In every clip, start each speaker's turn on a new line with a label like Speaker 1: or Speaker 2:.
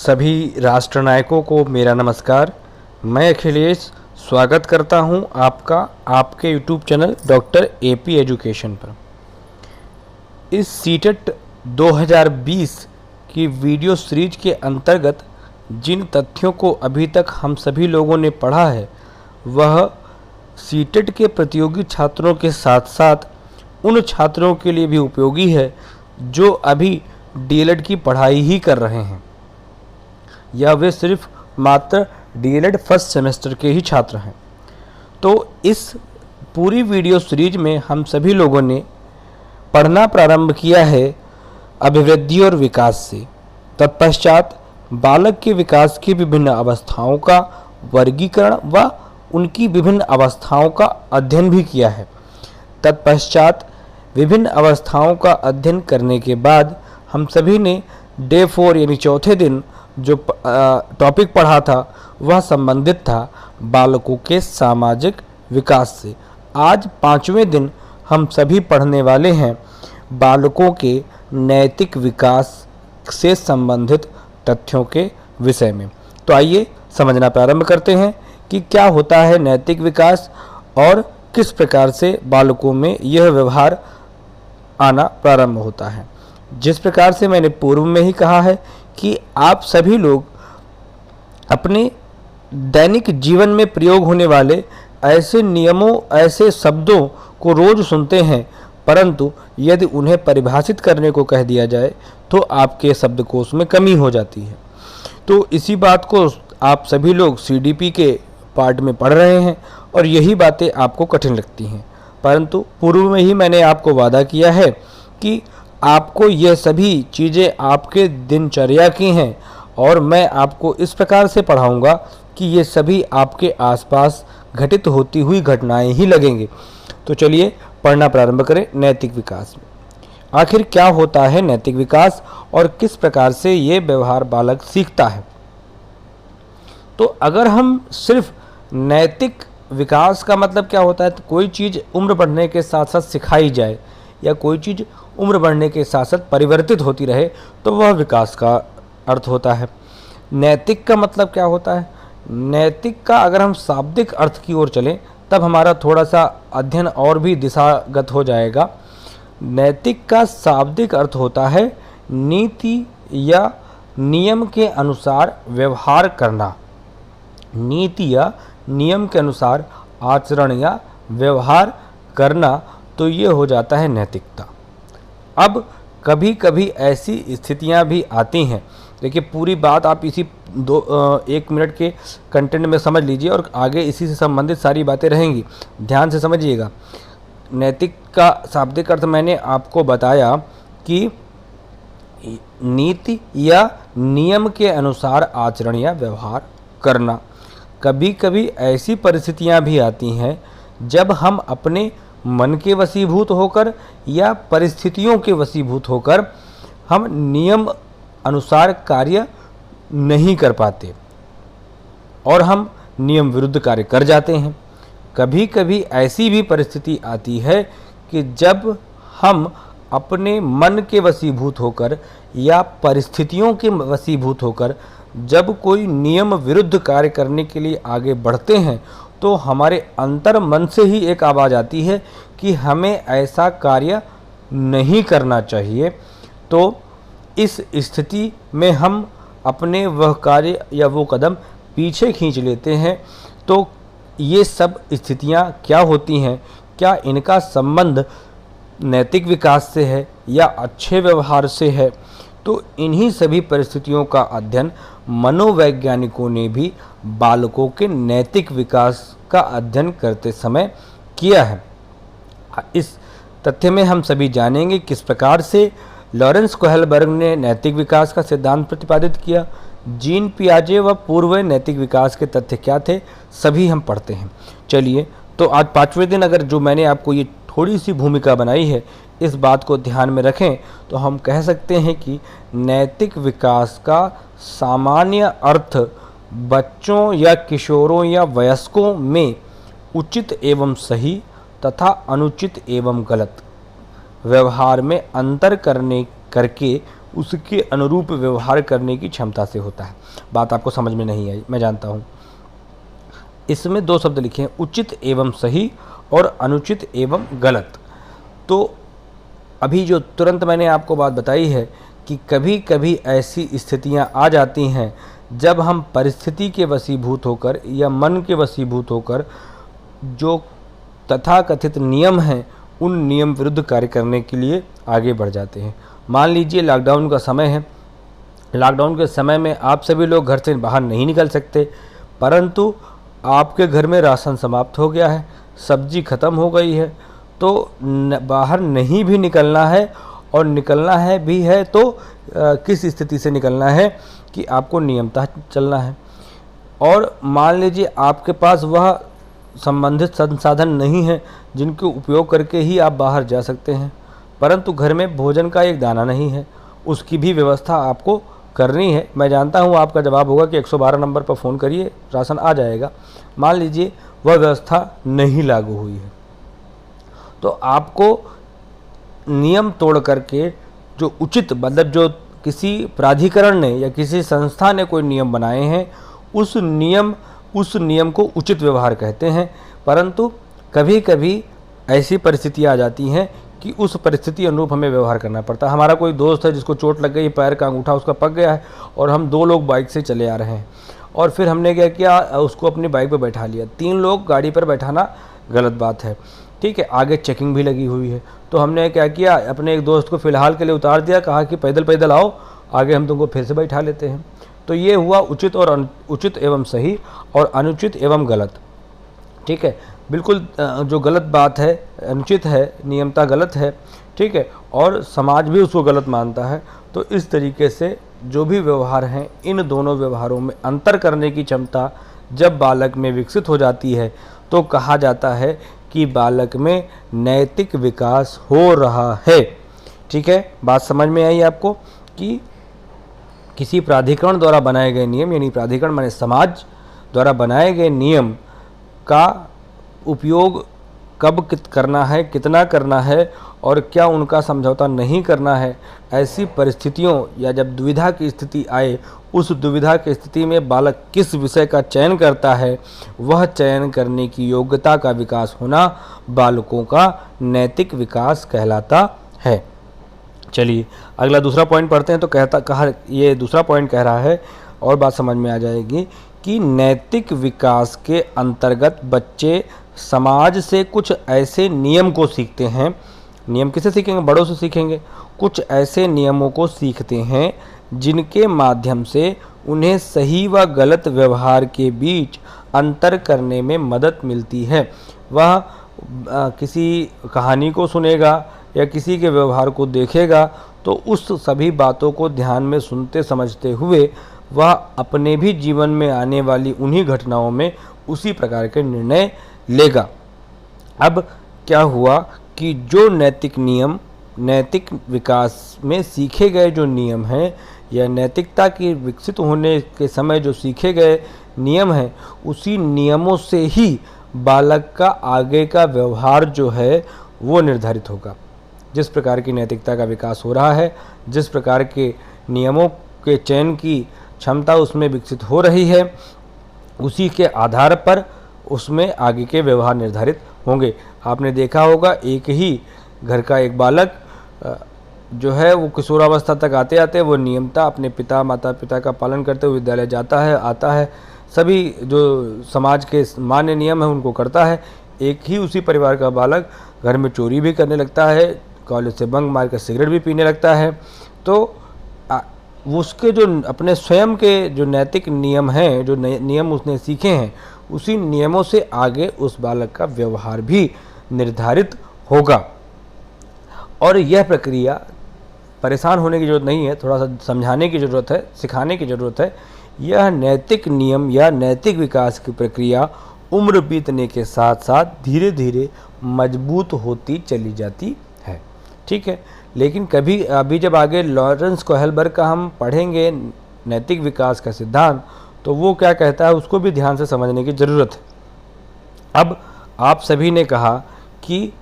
Speaker 1: सभी राष्ट्रनायकों को मेरा नमस्कार। मैं अखिलेश स्वागत करता हूं आपका आपके YouTube channel doctor AP education पर। इस सीटेट 2020 की वीडियो सीरीज के अंतर्गत जिन तथ्यों को अभी तक हम सभी लोगों ने पढ़ा है वह सीटेट के प्रतियोगी छात्रों के साथ साथ उन छात्रों के लिए भी उपयोगी है जो अभी डीएलएड की पढ़ाई ही कर रहे हैं या वे सिर्फ मात्र डीएलएड फर्स्ट सेमेस्टर के ही छात्र हैं। तो इस पूरी वीडियो सीरीज में हम सभी लोगों ने पढ़ना प्रारंभ किया है अभिवृद्धि और विकास से। तत्पश्चात बालक के विकास की विभिन्न अवस्थाओं का वर्गीकरण व उनकी विभिन्न अवस्थाओं का अध्ययन भी किया है। तत्पश्चात विभिन्न अवस्थाओं का अध्ययन करने के बाद हम सभी ने डे 4 यानी चौथे दिन जो टॉपिक पढ़ा था वह संबंधित था बालकों के सामाजिक विकास से। आज 5वें दिन हम सभी पढ़ने वाले हैं बालकों के नैतिक विकास से संबंधित तथ्यों के विषय में। तो आइए समझना प्रारंभ करते हैं कि क्या होता है नैतिक विकास और किस प्रकार से बालकों में यह व्यवहार आना प्रारंभ होता है। जिस प्रकार से मैंने पूर्व में ही कहा है कि आप सभी लोग अपने दैनिक जीवन में प्रयोग होने वाले ऐसे नियमों ऐसे शब्दों को रोज सुनते हैं, परंतु यदि उन्हें परिभाषित करने को कह दिया जाए तो आपके शब्दकोश में कमी हो जाती है। तो इसी बात को आप सभी लोग सीडीपी के पार्ट में पढ़ रहे हैं और यही बातें आपको कठिन लगती हैं, परंतु पूर्व में ही मैंने आपको वादा किया है कि आपको यह सभी चीज़ें आपके दिनचर्या की हैं और मैं आपको इस प्रकार से पढ़ाऊंगा कि ये सभी आपके आसपास घटित होती हुई घटनाएं ही लगेंगे। तो चलिए पढ़ना प्रारंभ करें नैतिक विकास में। आखिर क्या होता है नैतिक विकास और किस प्रकार से ये व्यवहार बालक सीखता है। तो अगर हम सिर्फ नैतिक विकास का मतलब क्या होता है, तो कोई चीज़ उम्र बढ़ने के साथ साथ सिखाई जाए या कोई चीज़ उम्र बढ़ने के साथ साथ परिवर्तित होती रहे तो वह विकास का अर्थ होता है। नैतिक का मतलब क्या होता है, नैतिक का अगर हम शाब्दिक अर्थ की ओर चलें तब हमारा थोड़ा सा अध्ययन और भी दिशागत हो जाएगा। नैतिक का शाब्दिक अर्थ होता है नीति या नियम के अनुसार व्यवहार करना, नीति या नियम के अनुसार आचरण या व्यवहार करना, तो ये हो जाता है नैतिकता। अब कभी कभी ऐसी स्थितियां भी आती हैं, देखिए पूरी बात आप इसी 1 मिनट के कंटेंट में समझ लीजिए और आगे इसी से संबंधित सारी बातें रहेंगी, ध्यान से समझिएगा। नैतिक का शाब्दिक अर्थ मैंने आपको बताया कि नीति या नियम के अनुसार आचरण या व्यवहार करना। कभी कभी ऐसी परिस्थितियां भी आती हैं जब हम अपने मन के वशीभूत होकर या परिस्थितियों के वशीभूत होकर हम नियम अनुसार कार्य नहीं कर पाते और हम नियम विरुद्ध कार्य कर जाते हैं। कभी कभी ऐसी भी परिस्थिति आती है कि जब हम अपने मन के वशीभूत होकर या परिस्थितियों के वशीभूत होकर जब कोई नियम विरुद्ध कार्य करने के लिए आगे बढ़ते हैं तो हमारे अंतर मन से ही एक आवाज़ आती है कि हमें ऐसा कार्य नहीं करना चाहिए। तो इस स्थिति में हम अपने वह कार्य या वो कदम पीछे खींच लेते हैं। तो ये सब स्थितियां क्या होती हैं, क्या इनका संबंध नैतिक विकास से है या अच्छे व्यवहार से है, तो इन्हीं सभी परिस्थितियों का अध्ययन मनोवैज्ञानिकों ने भी बालकों के नैतिक विकास का अध्ययन करते समय किया है। इस तथ्य में हम सभी जानेंगे किस प्रकार से लॉरेंस कोहलबर्ग ने नैतिक विकास का सिद्धांत प्रतिपादित किया, जीन पियाजे व पूर्व नैतिक विकास के तथ्य क्या थे, सभी हम पढ़ते हैं। चलिए, तो आज 5वें दिन अगर जो मैंने आपको ये थोड़ी सी भूमिका बनाई है इस बात को ध्यान में रखें तो हम कह सकते हैं कि नैतिक विकास का सामान्य अर्थ बच्चों या किशोरों या वयस्कों में उचित एवं सही तथा अनुचित एवं गलत व्यवहार में अंतर करके उसके अनुरूप व्यवहार करने की क्षमता से होता है। बात आपको समझ में नहीं आई, मैं जानता हूँ। इसमें दो शब्द लिखे हैं, उचित एवं सही और अनुचित एवं गलत। तो अभी जो तुरंत मैंने आपको बात बताई है कि कभी कभी ऐसी स्थितियां आ जाती हैं जब हम परिस्थिति के वशीभूत होकर या मन के वशीभूत होकर जो तथाकथित नियम हैं उन नियम विरुद्ध कार्य करने के लिए आगे बढ़ जाते हैं। मान लीजिए लॉकडाउन का समय है, लॉकडाउन के समय में आप सभी लोग घर से बाहर नहीं निकल सकते, परंतु आपके घर में राशन समाप्त हो गया है, सब्जी खत्म हो गई है, तो बाहर नहीं भी निकलना है, और निकलना है भी है तो किस स्थिति से निकलना है कि आपको नियमतः चलना है। और मान लीजिए आपके पास वह संबंधित संसाधन नहीं है जिनके उपयोग करके ही आप बाहर जा सकते हैं, परंतु घर में भोजन का एक दाना नहीं है, उसकी भी व्यवस्था आपको करनी है। मैं जानता हूँ आपका जवाब होगा कि 112 नंबर पर फ़ोन करिए, राशन आ जाएगा। मान लीजिए वह व्यवस्था नहीं लागू हुई है, तो आपको नियम तोड़ करके जो उचित, मतलब जो किसी प्राधिकरण ने या किसी संस्था ने कोई नियम बनाए हैं, उस नियम को उचित व्यवहार कहते हैं। परंतु कभी कभी ऐसी परिस्थितियाँ आ जाती हैं कि उस परिस्थिति अनुरूप हमें व्यवहार करना पड़ता है। हमारा कोई दोस्त है जिसको चोट लग गई, पैर का अंगूठा उसका पक गया है, और हम 2 लोग बाइक से चले आ रहे हैं, और फिर हमने क्या किया, उसको अपनी बाइक पर बैठा लिया। 3 लोग गाड़ी पर बैठाना गलत बात है, ठीक है, आगे चेकिंग भी लगी हुई है। तो हमने क्या किया, अपने एक दोस्त को फ़िलहाल के लिए उतार दिया, कहा कि पैदल पैदल आओ, आगे हम तुमको फिर से बैठा लेते हैं। तो ये हुआ उचित और उचित एवं सही और अनुचित एवं गलत, ठीक है। बिल्कुल जो गलत बात है, अनुचित है, नियमता गलत है, ठीक है, और समाज भी उसको गलत मानता है। तो इस तरीके से जो भी व्यवहार हैं, इन दोनों व्यवहारों में अंतर करने की क्षमता जब बालक में विकसित हो जाती है तो कहा जाता है कि बालक में नैतिक विकास हो रहा है, ठीक है। बात समझ में आई आपको कि किसी प्राधिकरण द्वारा बनाए गए नियम, यानी प्राधिकरण माने समाज द्वारा बनाए गए नियम का उपयोग कब करना है, कितना करना है, और क्या उनका समझौता नहीं करना है। ऐसी परिस्थितियों या जब दुविधा की स्थिति आए, उस दुविधा की स्थिति में बालक किस विषय का चयन करता है, वह चयन करने की योग्यता का विकास होना बालकों का नैतिक विकास कहलाता है। चलिए अगला दूसरा पॉइंट पढ़ते हैं। तो ये दूसरा पॉइंट कह रहा है, और बात समझ में आ जाएगी कि नैतिक विकास के अंतर्गत बच्चे समाज से कुछ ऐसे नियम को सीखते हैं। नियम किसे सीखेंगे? बड़ों से सीखेंगे। कुछ ऐसे नियमों को सीखते हैं जिनके माध्यम से उन्हें सही व गलत व्यवहार के बीच अंतर करने में मदद मिलती है। वह किसी कहानी को सुनेगा या किसी के व्यवहार को देखेगा तो उस सभी बातों को ध्यान में सुनते समझते हुए वह अपने भी जीवन में आने वाली उन्हीं घटनाओं में उसी प्रकार के निर्णय लेगा। अब क्या हुआ कि जो नैतिक नियम, नैतिक विकास में सीखे गए जो नियम हैं या नैतिकता की विकसित होने के समय जो सीखे गए नियम हैं, उसी नियमों से ही बालक का आगे का व्यवहार जो है वो निर्धारित होगा। जिस प्रकार की नैतिकता का विकास हो रहा है, जिस प्रकार के नियमों के चयन की क्षमता उसमें विकसित हो रही है, उसी के आधार पर उसमें आगे के व्यवहार निर्धारित होंगे। आपने देखा होगा एक ही घर का एक बालक जो है वो किशोरावस्था तक आते आते वो नियमता अपने माता पिता का पालन करते हुए विद्यालय जाता है, आता है, सभी जो समाज के मान्य नियम है उनको करता है। एक ही उसी परिवार का बालक घर में चोरी भी करने लगता है, कॉलेज से बंक मार कर सिगरेट भी पीने लगता है। तो उसके जो अपने स्वयं के जो नैतिक नियम हैं, जो नियम उसने सीखे हैं, उसी नियमों से आगे उस बालक का व्यवहार भी निर्धारित होगा। और यह प्रक्रिया परेशान होने की ज़रूरत नहीं है, थोड़ा सा समझाने की ज़रूरत है, सिखाने की ज़रूरत है। यह नैतिक नियम या नैतिक विकास की प्रक्रिया उम्र बीतने के साथ साथ धीरे धीरे मजबूत होती चली जाती है, ठीक है। लेकिन अभी जब आगे लॉरेंस कोहलबर्ग का हम पढ़ेंगे नैतिक विकास का सिद्धांत, तो वो क्या कहता है उसको भी ध्यान से समझने की ज़रूरत है। अब आप सभी ने कहा कि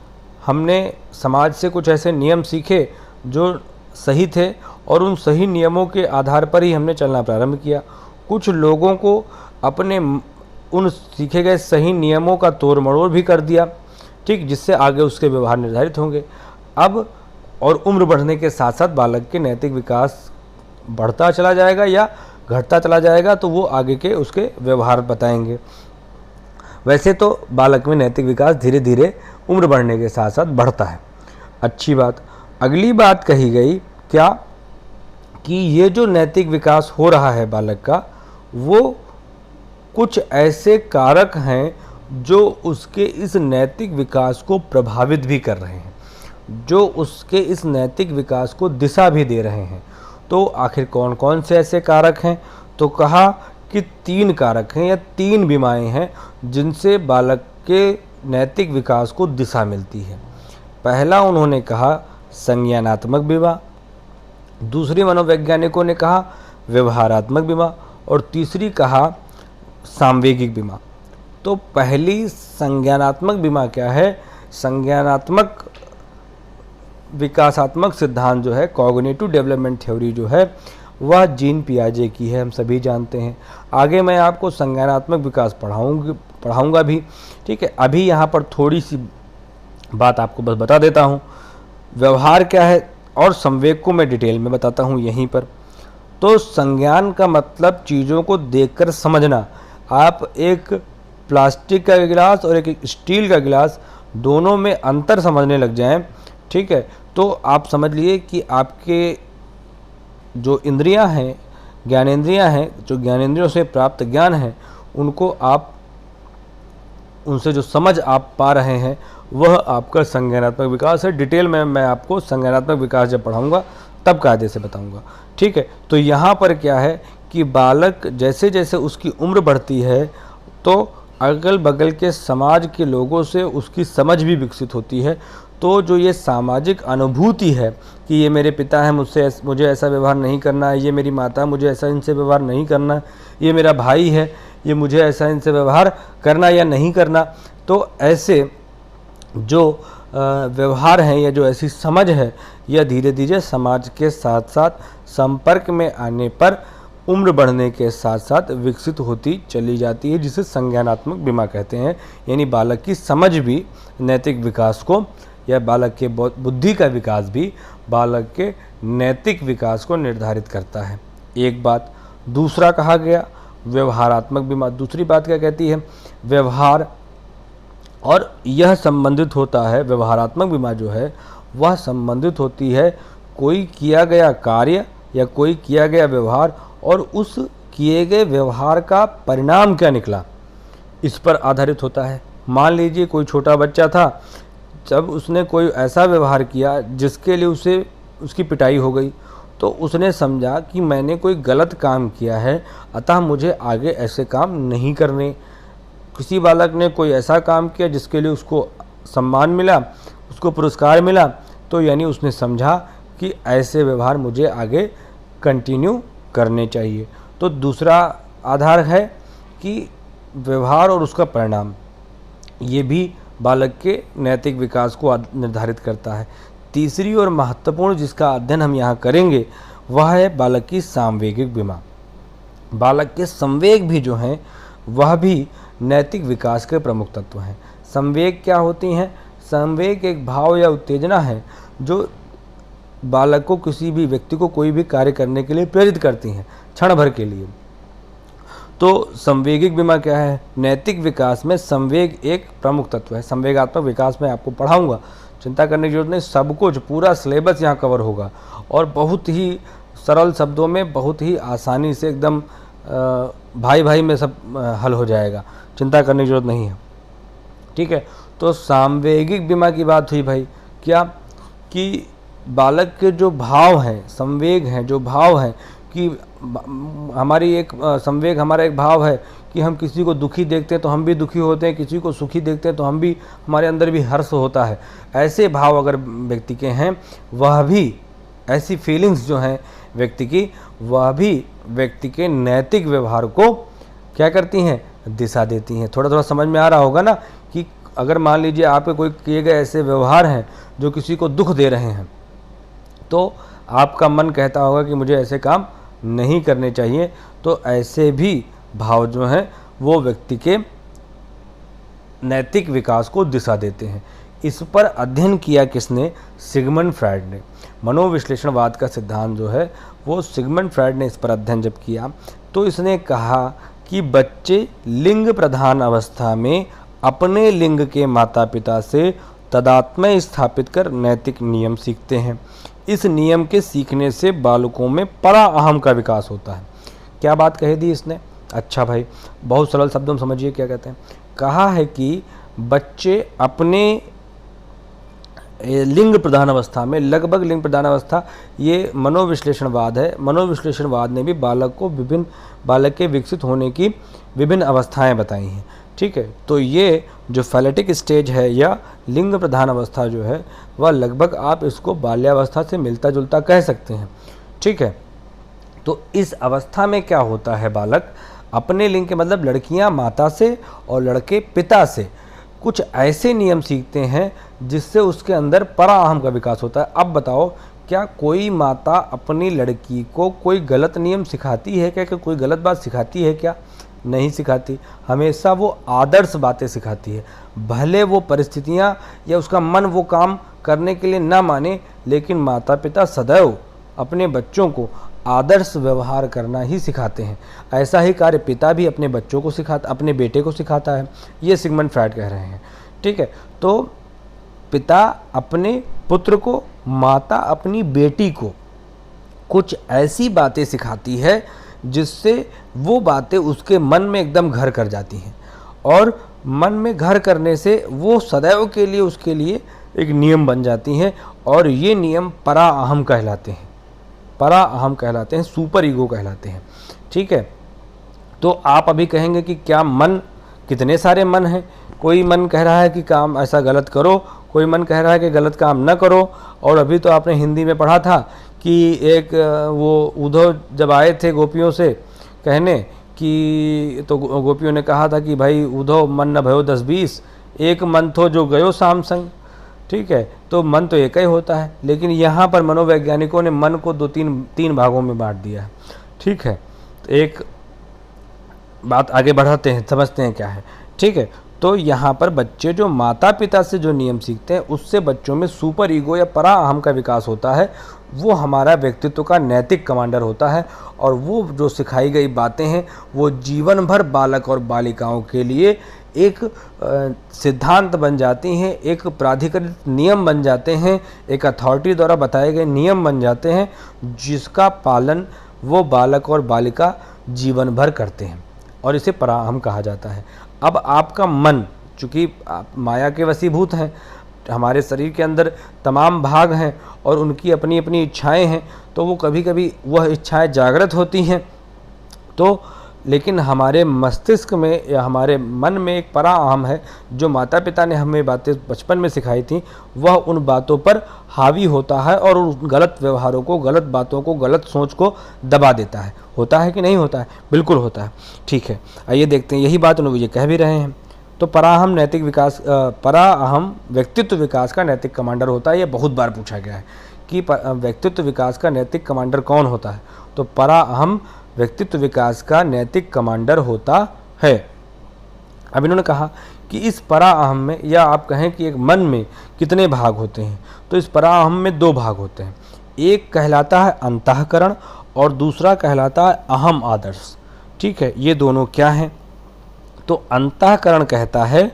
Speaker 1: हमने समाज से कुछ ऐसे नियम सीखे जो सही थे और उन सही नियमों के आधार पर ही हमने चलना प्रारंभ किया। कुछ लोगों को अपने उन सीखे गए सही नियमों का तोड़ मरोड़ भी कर दिया, ठीक, जिससे आगे उसके व्यवहार निर्धारित होंगे। अब और उम्र बढ़ने के साथ साथ बालक के नैतिक विकास बढ़ता चला जाएगा या घटता चला जाएगा, तो वो आगे के उसके व्यवहार बताएंगे। वैसे तो बालक में नैतिक विकास धीरे धीरे उम्र बढ़ने के साथ साथ बढ़ता है। अच्छी बात। अगली बात कही गई क्या कि ये जो नैतिक विकास हो रहा है बालक का, वो कुछ ऐसे कारक हैं जो उसके इस नैतिक विकास को प्रभावित भी कर रहे हैं, जो उसके इस नैतिक विकास को दिशा भी दे रहे हैं। तो आखिर कौन कौन से ऐसे कारक हैं? तो कहा कि 3 कारक हैं या 3 बीमाएं हैं जिनसे बालक के नैतिक विकास को दिशा मिलती है। पहला उन्होंने कहा संज्ञानात्मक बीमा, दूसरी मनोवैज्ञानिकों ने कहा व्यवहारात्मक बीमा, और तीसरी कहा सांवेगिक बीमा। तो पहली संज्ञानात्मक बीमा क्या है? संज्ञानात्मक विकासात्मक सिद्धांत जो है, कॉग्निटिव डेवलपमेंट थ्योरी जो है, वह जीन पियाजे की है, हम सभी जानते हैं। आगे मैं आपको संज्ञानात्मक विकास पढ़ाऊंगा भी, ठीक है। अभी यहाँ पर थोड़ी सी बात आपको बस बता देता हूँ। व्यवहार क्या है और संवेग को मैं डिटेल में बताता हूँ यहीं पर। तो संज्ञान का मतलब चीज़ों को देखकर समझना। आप एक प्लास्टिक का गिलास और एक स्टील का गिलास, दोनों में अंतर समझने लग जाएं, ठीक है, तो आप समझ लिए कि आपके जो इंद्रियां हैं, ज्ञानेंद्रियां हैं, जो ज्ञानेंद्रियों से प्राप्त ज्ञान है, उनको आप उनसे जो समझ आप पा रहे हैं, वह आपका संज्ञानात्मक विकास है। डिटेल में मैं आपको संज्ञानात्मक विकास जब पढ़ाऊंगा तब कायदे से बताऊंगा, ठीक है। तो यहाँ पर क्या है कि बालक जैसे जैसे उसकी उम्र बढ़ती है, तो अगल बगल के समाज के लोगों से उसकी समझ भी विकसित होती है। तो जो ये सामाजिक अनुभूति है कि ये मेरे पिता हैं, मुझे ऐसा व्यवहार नहीं करना है, ये मेरी माता, मुझे ऐसा इनसे व्यवहार नहीं करना, ये मेरा भाई है, ये मुझे ऐसा इनसे व्यवहार करना या नहीं करना, तो ऐसे जो व्यवहार हैं या जो ऐसी समझ है, यह धीरे धीरे समाज के साथ साथ संपर्क में आने पर उम्र बढ़ने के साथ साथ विकसित होती चली जाती है, जिसे संज्ञानात्मक बीमा कहते हैं। यानी बालक की समझ भी नैतिक विकास को, या बालक के बुद्धि का विकास भी बालक के नैतिक विकास को निर्धारित करता है। एक बात। दूसरा कहा गया व्यवहारात्मक बीमा। दूसरी बात क्या कहती है? व्यवहार, और यह संबंधित होता है, व्यवहारात्मक बीमा जो है वह संबंधित होती है कोई किया गया कार्य या कोई किया गया व्यवहार और उस किए गए व्यवहार का परिणाम क्या निकला, इस पर आधारित होता है। मान लीजिए कोई छोटा बच्चा था, जब उसने कोई ऐसा व्यवहार किया जिसके लिए उसे उसकी पिटाई हो गई, तो उसने समझा कि मैंने कोई गलत काम किया है, अतः मुझे आगे ऐसे काम नहीं करने। किसी बालक ने कोई ऐसा काम किया जिसके लिए उसको सम्मान मिला, उसको पुरस्कार मिला, तो यानी उसने समझा कि ऐसे व्यवहार मुझे आगे कंटिन्यू करने चाहिए। तो दूसरा आधार है कि व्यवहार और उसका परिणाम, ये भी बालक के नैतिक विकास को निर्धारित करता है। तीसरी और महत्वपूर्ण जिसका अध्ययन हम यहाँ करेंगे वह है बालक की सांवेगिक बीमा। बालक के संवेग भी जो हैं वह भी नैतिक विकास के प्रमुख तत्व हैं। संवेग क्या होती हैं? संवेग एक भाव या उत्तेजना है जो बालक को, किसी भी व्यक्ति को कोई भी कार्य करने के लिए प्रेरित करती हैं क्षण भर के लिए। तो संवेगिक बीमा क्या है? नैतिक विकास में संवेग एक प्रमुख तत्व है। संवेगात्मक विकास में आपको पढ़ाऊंगा, चिंता करने की जरूरत नहीं, सब कुछ पूरा सिलेबस यहाँ कवर होगा और बहुत ही सरल शब्दों में, बहुत ही आसानी से, एकदम भाई भाई में सब हल हो जाएगा, चिंता करने की जरूरत नहीं है, ठीक है। तो सांवेगिक बीमा की बात हुई भाई, क्या कि बालक के जो भाव हैं, संवेग हैं, जो भाव हैं कि हमारी एक संवेग, हमारा एक भाव है कि हम किसी को दुखी देखते हैं तो हम भी दुखी होते हैं, किसी को सुखी देखते हैं तो हम भी, हमारे अंदर भी हर्ष होता है। ऐसे भाव अगर व्यक्ति के हैं, वह भी, ऐसी फीलिंग्स जो हैं व्यक्ति की, वह भी व्यक्ति के नैतिक व्यवहार को क्या करती हैं? दिशा देती हैं। थोड़ा थोड़ा समझ में आ रहा होगा ना कि अगर मान लीजिए आपके कोई किए गए ऐसे व्यवहार हैं जो किसी को दुख दे रहे हैं, तो आपका मन कहता होगा कि मुझे ऐसे काम नहीं करने चाहिए, तो ऐसे भी भाव जो हैं वो व्यक्ति के नैतिक विकास को दिशा देते हैं। इस पर अध्ययन किया किसने? सिगमंड फ्रायड ने। मनोविश्लेषणवाद का सिद्धांत जो है वो सिगमंड फ्रायड ने इस पर अध्ययन जब किया तो इसने कहा कि बच्चे लिंग प्रधान अवस्था में अपने लिंग के माता पिता से तादात्म्य स्थापित कर नैतिक नियम सीखते हैं। इस नियम के सीखने से बालकों में परा अहम का विकास होता है। क्या बात कही दी इसने? अच्छा भाई, बहुत सरल शब्दों में समझिए क्या कहते हैं। कहा है कि बच्चे अपने लिंग प्रधान अवस्था में, लगभग लिंग प्रधान अवस्था, ये मनोविश्लेषणवाद है। मनोविश्लेषणवाद ने भी बालक के विकसित होने की विभिन्न अवस्थाएं बताई हैं। ठीक है, तो ये जो फैलेटिक स्टेज है या लिंग प्रधान अवस्था जो है वह लगभग आप इसको बाल्यावस्था से मिलता जुलता कह सकते हैं। ठीक है, तो इस अवस्था में क्या होता है, बालक अपने लिंग के मतलब लड़कियां माता से और लड़के पिता से कुछ ऐसे नियम सीखते हैं जिससे उसके अंदर परा अहम का विकास होता है। अब बताओ, क्या कोई माता अपनी लड़की को कोई गलत नियम सिखाती है क्या? कोई गलत बात सिखाती है क्या? नहीं सिखाती। हमेशा वो आदर्श बातें सिखाती है। भले वो परिस्थितियाँ या उसका मन वो काम करने के लिए ना माने, लेकिन माता पिता सदैव अपने बच्चों को आदर्श व्यवहार करना ही सिखाते हैं। ऐसा ही कार्य पिता भी अपने बच्चों को सिखाता, अपने बेटे को सिखाता है। ये सिगमंड फ्रायड कह रहे हैं। ठीक है, तो पिता अपने पुत्र को, माता अपनी बेटी को कुछ ऐसी बातें सिखाती है जिससे वो बातें उसके मन में एकदम घर कर जाती हैं, और मन में घर करने से वो सदैव के लिए उसके लिए एक नियम बन जाती हैं, और ये नियम परा अहम कहलाते हैं। परा अहम कहलाते हैं, सुपर ईगो कहलाते हैं। ठीक है, तो आप अभी कहेंगे कि क्या मन, कितने सारे मन हैं। कोई मन कह रहा है कि काम ऐसा गलत करो, कोई मन कह रहा है कि गलत काम न करो। और अभी तो आपने हिंदी में पढ़ा था कि एक वो उद्धव जब आए थे गोपियों से कहने कि, तो गोपियों ने कहा था कि भाई उद्धव मन न भयो 10-20, एक मन थो जो गयो साम संग। ठीक है, तो मन तो एक ही होता है, लेकिन यहाँ पर मनोवैज्ञानिकों ने मन को तीन भागों में बांट दिया है। ठीक है, तो एक बात आगे बढ़ाते हैं, समझते हैं क्या है। ठीक है, तो यहाँ पर बच्चे जो माता पिता से जो नियम सीखते हैं उससे बच्चों में सुपर ईगो या परा अहम का विकास होता है। वो हमारा व्यक्तित्व का नैतिक कमांडर होता है, और वो जो सिखाई गई बातें हैं वो जीवन भर बालक और बालिकाओं के लिए एक सिद्धांत बन जाती हैं, एक प्राधिकृत नियम बन जाते हैं, एक अथॉरिटी द्वारा बताए गए नियम बन जाते हैं, जिसका पालन वो बालक और बालिका जीवन भर करते हैं, और इसे पराअहम कहा जाता है। अब आपका मन, चूँकि आप माया के वशीभूत हैं, हमारे शरीर के अंदर तमाम भाग हैं और उनकी अपनी अपनी इच्छाएं हैं, तो वो कभी कभी वह इच्छाएं जागृत होती हैं, तो लेकिन हमारे मस्तिष्क में या हमारे मन में एक परा अहम है, जो माता पिता ने हमें बातें बचपन में सिखाई थी, वह उन बातों पर हावी होता है और उन गलत व्यवहारों को, गलत बातों को, गलत सोच को दबा देता है। होता है कि नहीं होता है? बिल्कुल होता है। ठीक है, आइए देखते हैं, यही बात उन्होंने ये कह भी रहे हैं। तो पराअहम नैतिक विकास, पराअहम व्यक्तित्व विकास का नैतिक कमांडर होता है। ये बहुत बार पूछा गया है कि व्यक्तित्व विकास का नैतिक कमांडर कौन होता है? तो पराअहम व्यक्तित्व विकास का नैतिक कमांडर होता है। अब इन्होंने कहा कि इस पराअहम में, या आप कहें कि एक मन में कितने भाग होते हैं, तो इस पराअहम में 2 भाग होते हैं। एक कहलाता है अंतःकरण और दूसरा कहलाता है अहम आदर्श। ठीक है, ये दोनों क्या हैं? तो अंतःकरण कहता है,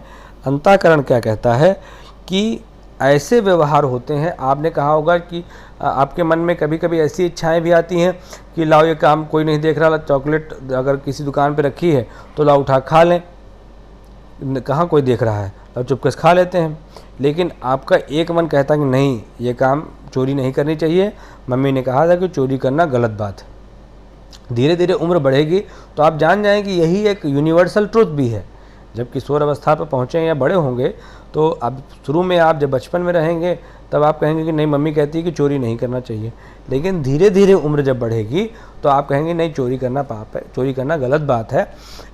Speaker 1: अंतःकरण क्या कहता है कि ऐसे व्यवहार होते हैं, आपने कहा होगा कि आपके मन में कभी कभी ऐसी इच्छाएं भी आती हैं कि लाओ ये काम कोई नहीं देख रहा, चॉकलेट अगर किसी दुकान पे रखी है तो लाओ उठा खा लें, कहाँ कोई देख रहा है, और चुपके से खा लेते हैं। लेकिन आपका एक मन कहता है कि नहीं, ये काम चोरी नहीं करनी चाहिए, मम्मी ने कहा था कि चोरी करना गलत बात है। धीरे धीरे उम्र बढ़ेगी तो आप जान जाएं कि यही एक यूनिवर्सल ट्रुथ भी है। जब किशोर अवस्था पर पहुँचें या बड़े होंगे, तो अब शुरू में आप जब बचपन में रहेंगे तब आप कहेंगे कि नहीं, मम्मी कहती है कि चोरी नहीं करना चाहिए। लेकिन धीरे धीरे उम्र जब बढ़ेगी तो आप कहेंगे नहीं, चोरी करना पाप है, चोरी करना गलत बात है।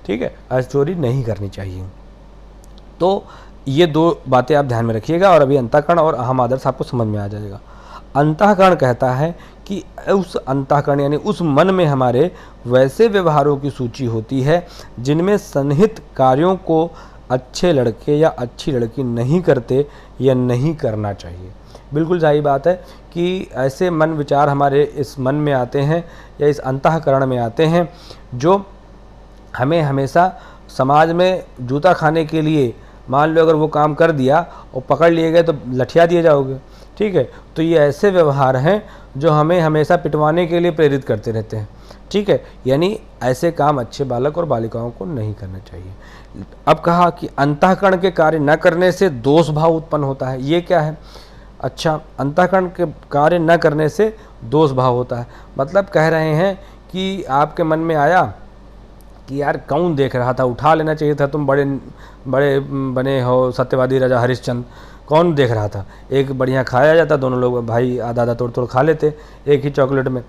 Speaker 1: ठीक है, आज चोरी नहीं करनी चाहिए। तो ये 2 बातें आप ध्यान में रखिएगा, और अभी अंतःकरण और अहम आदर्श आपको समझ में आ जाएगा। अंतःकरण कहता है कि उस अंतःकरण यानी उस मन में हमारे वैसे व्यवहारों की सूची होती है जिनमें सन्निहित कार्यों को अच्छे लड़के या अच्छी लड़की नहीं करते या नहीं करना चाहिए। बिल्कुल सही बात है कि ऐसे मन विचार हमारे इस मन में आते हैं या इस अंतःकरण में आते हैं जो हमें हमेशा समाज में जूता खाने के लिए, मान लो अगर वो काम कर दिया और पकड़ लिए गए तो लठिया दिए जाओगे, ठीक है। तो ये ऐसे व्यवहार हैं जो हमें हमेशा पिटवाने के लिए प्रेरित करते रहते हैं, ठीक है। यानी ऐसे काम अच्छे बालक और बालिकाओं को नहीं करना चाहिए। अब कहा कि अंतःकरण के कार्य न करने से दोष भाव उत्पन्न होता है। ये क्या है? अच्छा, अंतःकरण के कार्य न करने से दोष भाव होता है, मतलब कह रहे हैं कि आपके मन में आया कि यार कौन देख रहा था, उठा लेना चाहिए था, तुम बड़े बड़े बने हो सत्यवादी राजा हरिश्चंद्र, कौन देख रहा था। एक बढ़िया खाया जाता, दोनों लोग भाई आधा आधा तोड़ तोड़ खा लेते एक ही चॉकलेट में,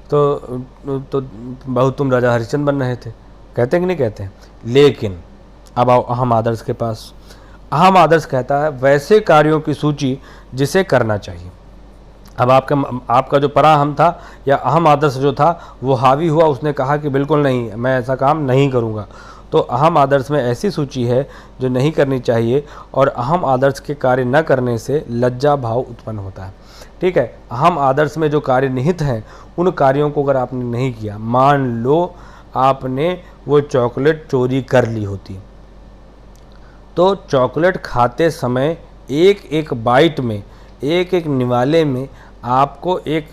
Speaker 1: तो बहुत तुम राजा हरिश्चंद्र बन रहे थे, कहते कि नहीं कहते हैं। लेकिन अब आओ अहम आदर्श के पास। अहम आदर्श कहता है वैसे कार्यों की सूची जिसे करना चाहिए। अब आपका जो पराहम था या अहम आदर्श जो था वो हावी हुआ, उसने कहा कि बिल्कुल नहीं, मैं ऐसा काम नहीं करूँगा। तो अहम आदर्श में ऐसी सूची है जो नहीं करनी चाहिए, और अहम आदर्श के कार्य न करने से लज्जा भाव उत्पन्न होता है, ठीक है। अहम आदर्श में जो कार्य निहित हैं उन कार्यों को अगर आपने नहीं किया, मान लो आपने वो चॉकलेट चोरी कर ली होती, तो चॉकलेट खाते समय एक एक बाइट में, एक एक निवाले में आपको एक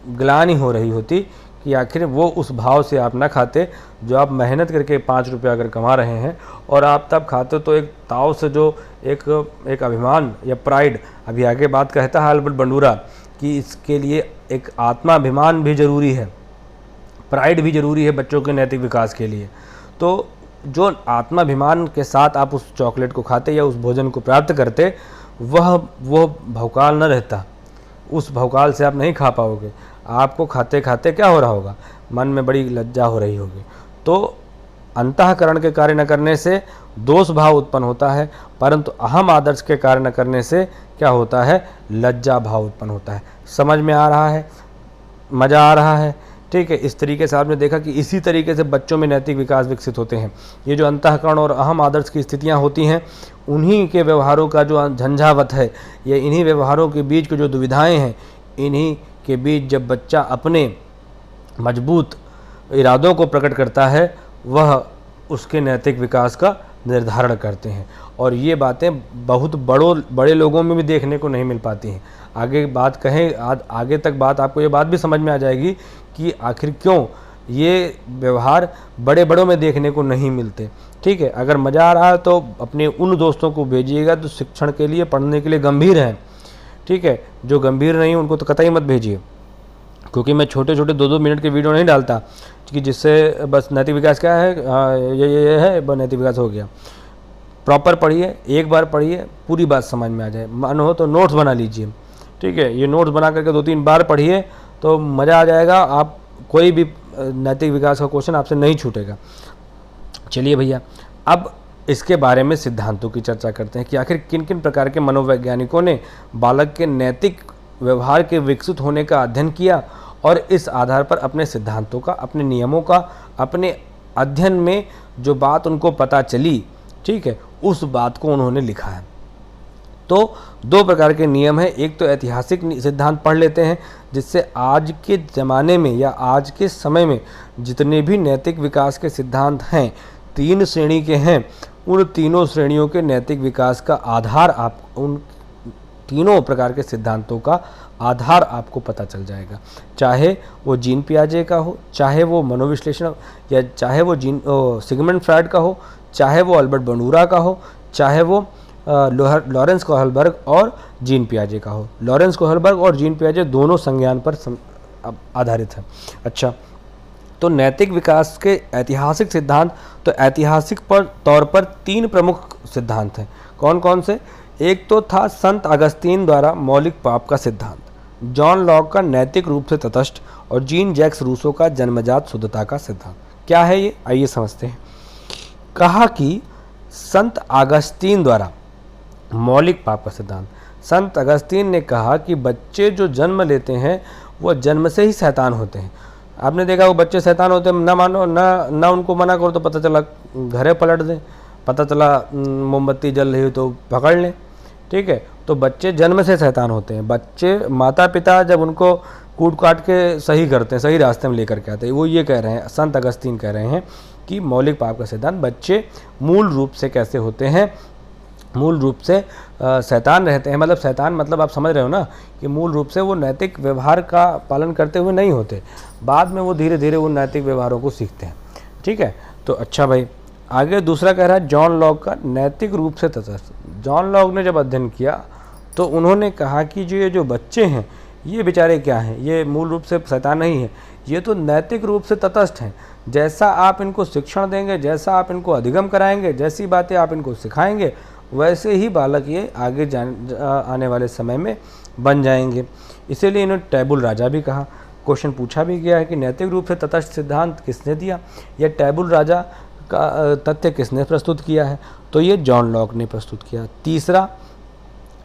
Speaker 1: ग्लानि हो रही होती कि आखिर वो उस भाव से आप ना खाते जो आप मेहनत करके 5 रुपया अगर कमा रहे हैं और आप तब खाते तो एक ताव से जो एक अभिमान या प्राइड, अभी आगे बात कहता है अल्बर्ट बंडूरा कि इसके लिए एक आत्माभिमान भी ज़रूरी है, प्राइड भी ज़रूरी है बच्चों के नैतिक विकास के लिए। तो जो आत्माभिमान के साथ आप उस चॉकलेट को खाते या उस भोजन को प्राप्त करते, वो भौकाल न रहता, उस भौकाल से आप नहीं खा पाओगे। आपको खाते खाते क्या हो रहा होगा, मन में बड़ी लज्जा हो रही होगी। तो अंतःकरण के कार्य न करने से दोष भाव उत्पन्न होता है, परंतु अहम आदर्श के कार्य न करने से क्या होता है, लज्जा भाव उत्पन्न होता है। समझ में आ रहा है, मज़ा आ रहा है, ठीक है। इस तरीके से आपने देखा कि इसी तरीके से बच्चों में नैतिक विकास विकसित होते हैं। ये जो अंतःकरण और अहम आदर्श की स्थितियाँ होती हैं, उन्हीं के व्यवहारों का जो झंझावत है, या इन्हीं व्यवहारों के बीच की जो दुविधाएं हैं, इन्हीं के बीच जब बच्चा अपने मजबूत इरादों को प्रकट करता है, वह उसके नैतिक विकास का निर्धारण करते हैं। और ये बातें बहुत बड़े लोगों में भी देखने को नहीं मिल पाती हैं। आगे बात कहें, आगे तक बात आपको ये बात भी समझ में आ जाएगी कि आखिर क्यों ये व्यवहार बड़ों में देखने को नहीं मिलते, ठीक है। अगर मज़ा आ रहा है तो अपने उन दोस्तों को भेजिएगा जो शिक्षण के लिए, पढ़ने के लिए गंभीर हैं, ठीक है। जो गंभीर नहीं उनको तो कतई मत भेजिए, क्योंकि मैं छोटे 2-2 मिनट के वीडियो नहीं डालता कि जिससे बस नैतिक विकास क्या है, ये है, बस नैतिक विकास हो गया। प्रॉपर पढ़िए, एक बार पढ़िए, पूरी बात समझ में आ जाए। मन हो तो नोट्स बना लीजिए, ठीक है। ये नोट्स बना करके 2-3 बार पढ़िए तो मज़ा आ जाएगा। आप कोई भी नैतिक विकास का क्वेश्चन आपसे नहीं छूटेगा। चलिए भैया, अब इसके बारे में सिद्धांतों की चर्चा करते हैं कि आखिर किन किन प्रकार के मनोवैज्ञानिकों ने बालक के नैतिक व्यवहार के विकसित होने का अध्ययन किया और इस आधार पर अपने सिद्धांतों का, अपने नियमों का, अपने अध्ययन में जो बात उनको पता चली, ठीक है, उस बात को उन्होंने लिखा है। तो 2 प्रकार के नियम हैं। एक तो ऐतिहासिक सिद्धांत पढ़ लेते हैं, जिससे आज के ज़माने में या आज के समय में जितने भी नैतिक विकास के सिद्धांत हैं, 3 श्रेणी के हैं। उन तीनों श्रेणियों के नैतिक विकास का आधार, आप उन तीनों प्रकार के सिद्धांतों का आधार आपको पता चल जाएगा। चाहे वो जीन पियाजे का हो, चाहे वो मनोविश्लेषण, या चाहे वो सिगमंड फ्रायड का हो, चाहे वो अल्बर्ट बंडूरा का हो, चाहे वो लॉरेंस कोहलबर्ग और जीन पियाजे का हो। लॉरेंस कोहलबर्ग और जीन पियाजे दोनों संज्ञान पर आधारित है। अच्छा, तो नैतिक विकास के ऐतिहासिक सिद्धांत, तो ऐतिहासिक तौर पर 3 प्रमुख सिद्धांत हैं। कौन कौन से? एक तो था संत अगस्तीन द्वारा मौलिक पाप का सिद्धांत, जॉन लॉक का नैतिक रूप से तटस्थ, और जीन जैक्स रूसो का जन्मजात शुद्धता का सिद्धांत। क्या है ये, आइए समझते हैं। कहा कि संत अगस्तीन द्वारा मौलिक पाप का सिद्धांत। संत अगस्तीन ने कहा कि बच्चे जो जन्म लेते हैं वो जन्म से ही शैतान होते हैं। आपने देखा वो बच्चे शैतान होते हैं, ना मानो ना उनको मना करो तो पता चला घरे पलट दें, पता चला मोमबत्ती जल रही हो तो पकड़ लें। ठीक है, तो बच्चे जन्म से शैतान होते हैं। बच्चे माता पिता जब उनको कूट काट के सही करते हैं, सही रास्ते में लेकर के आते हैं। वो ये कह रहे हैं, संत अगस्तीन कह रहे हैं कि मौलिक पाप का सिद्धांत, बच्चे मूल रूप से कैसे होते हैं, मूल रूप से शैतान रहते हैं। मतलब शैतान मतलब आप समझ रहे हो ना कि मूल रूप से वो नैतिक व्यवहार का पालन करते हुए नहीं होते, बाद में वो धीरे धीरे उन नैतिक व्यवहारों को सीखते हैं। ठीक है, तो अच्छा भाई आगे दूसरा कह रहा है जॉन लॉक का नैतिक रूप से तटस्थ। जॉन लॉक ने जब अध्ययन किया तो उन्होंने कहा कि ये जो बच्चे हैं ये बेचारे क्या हैं, ये मूल रूप से शैतान नहीं है, ये तो नैतिक रूप से तटस्थ हैं। जैसा आप इनको शिक्षण देंगे, जैसा आप इनको अधिगम कराएंगे, जैसी बातें आप इनको सिखाएंगे, वैसे ही बालक ये आगे आने वाले समय में बन जाएंगे। इसीलिए इन्होंने टैबुल राजा भी कहा। क्वेश्चन पूछा भी गया है कि नैतिक रूप से तटस्थ सिद्धांत किसने दिया, या टैबुल राजा का तथ्य किसने प्रस्तुत किया है, तो ये जॉन लॉक ने प्रस्तुत किया। तीसरा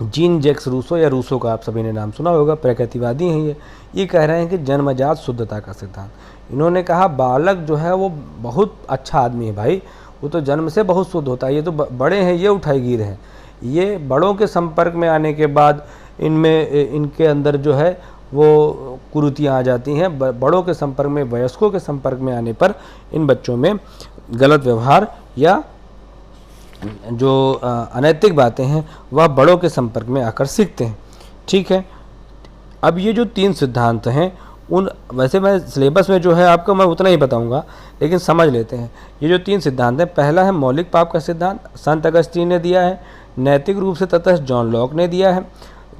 Speaker 1: जीन जैक्स रूसो, या रूसो का आप सभी ने नाम सुना होगा, प्रकृतिवादी हैं ये कह रहे हैं कि जन्मजात शुद्धता का सिद्धांत। इन्होंने कहा बालक जो है वो बहुत अच्छा आदमी है भाई, वो तो जन्म से बहुत शुद्ध होता है, ये तो बड़े हैं, ये उठाईगीर हैं, ये बड़ों के संपर्क में आने के बाद इनके अंदर जो है वो कुरीतियाँ आ जाती हैं। बड़ों के संपर्क में, वयस्कों के संपर्क में आने पर इन बच्चों में गलत व्यवहार या जो अनैतिक बातें हैं वह बड़ों के संपर्क में आकर सीखते हैं। ठीक है, अब ये जो 3 सिद्धांत हैं उन, वैसे मैं सिलेबस में जो है आपको मैं उतना ही बताऊंगा, लेकिन समझ लेते हैं। ये जो 3 सिद्धांत हैं, पहला है मौलिक पाप का सिद्धांत, संत अगस्तीन ने दिया है। नैतिक रूप से तटस्थ जॉन लॉक ने दिया है।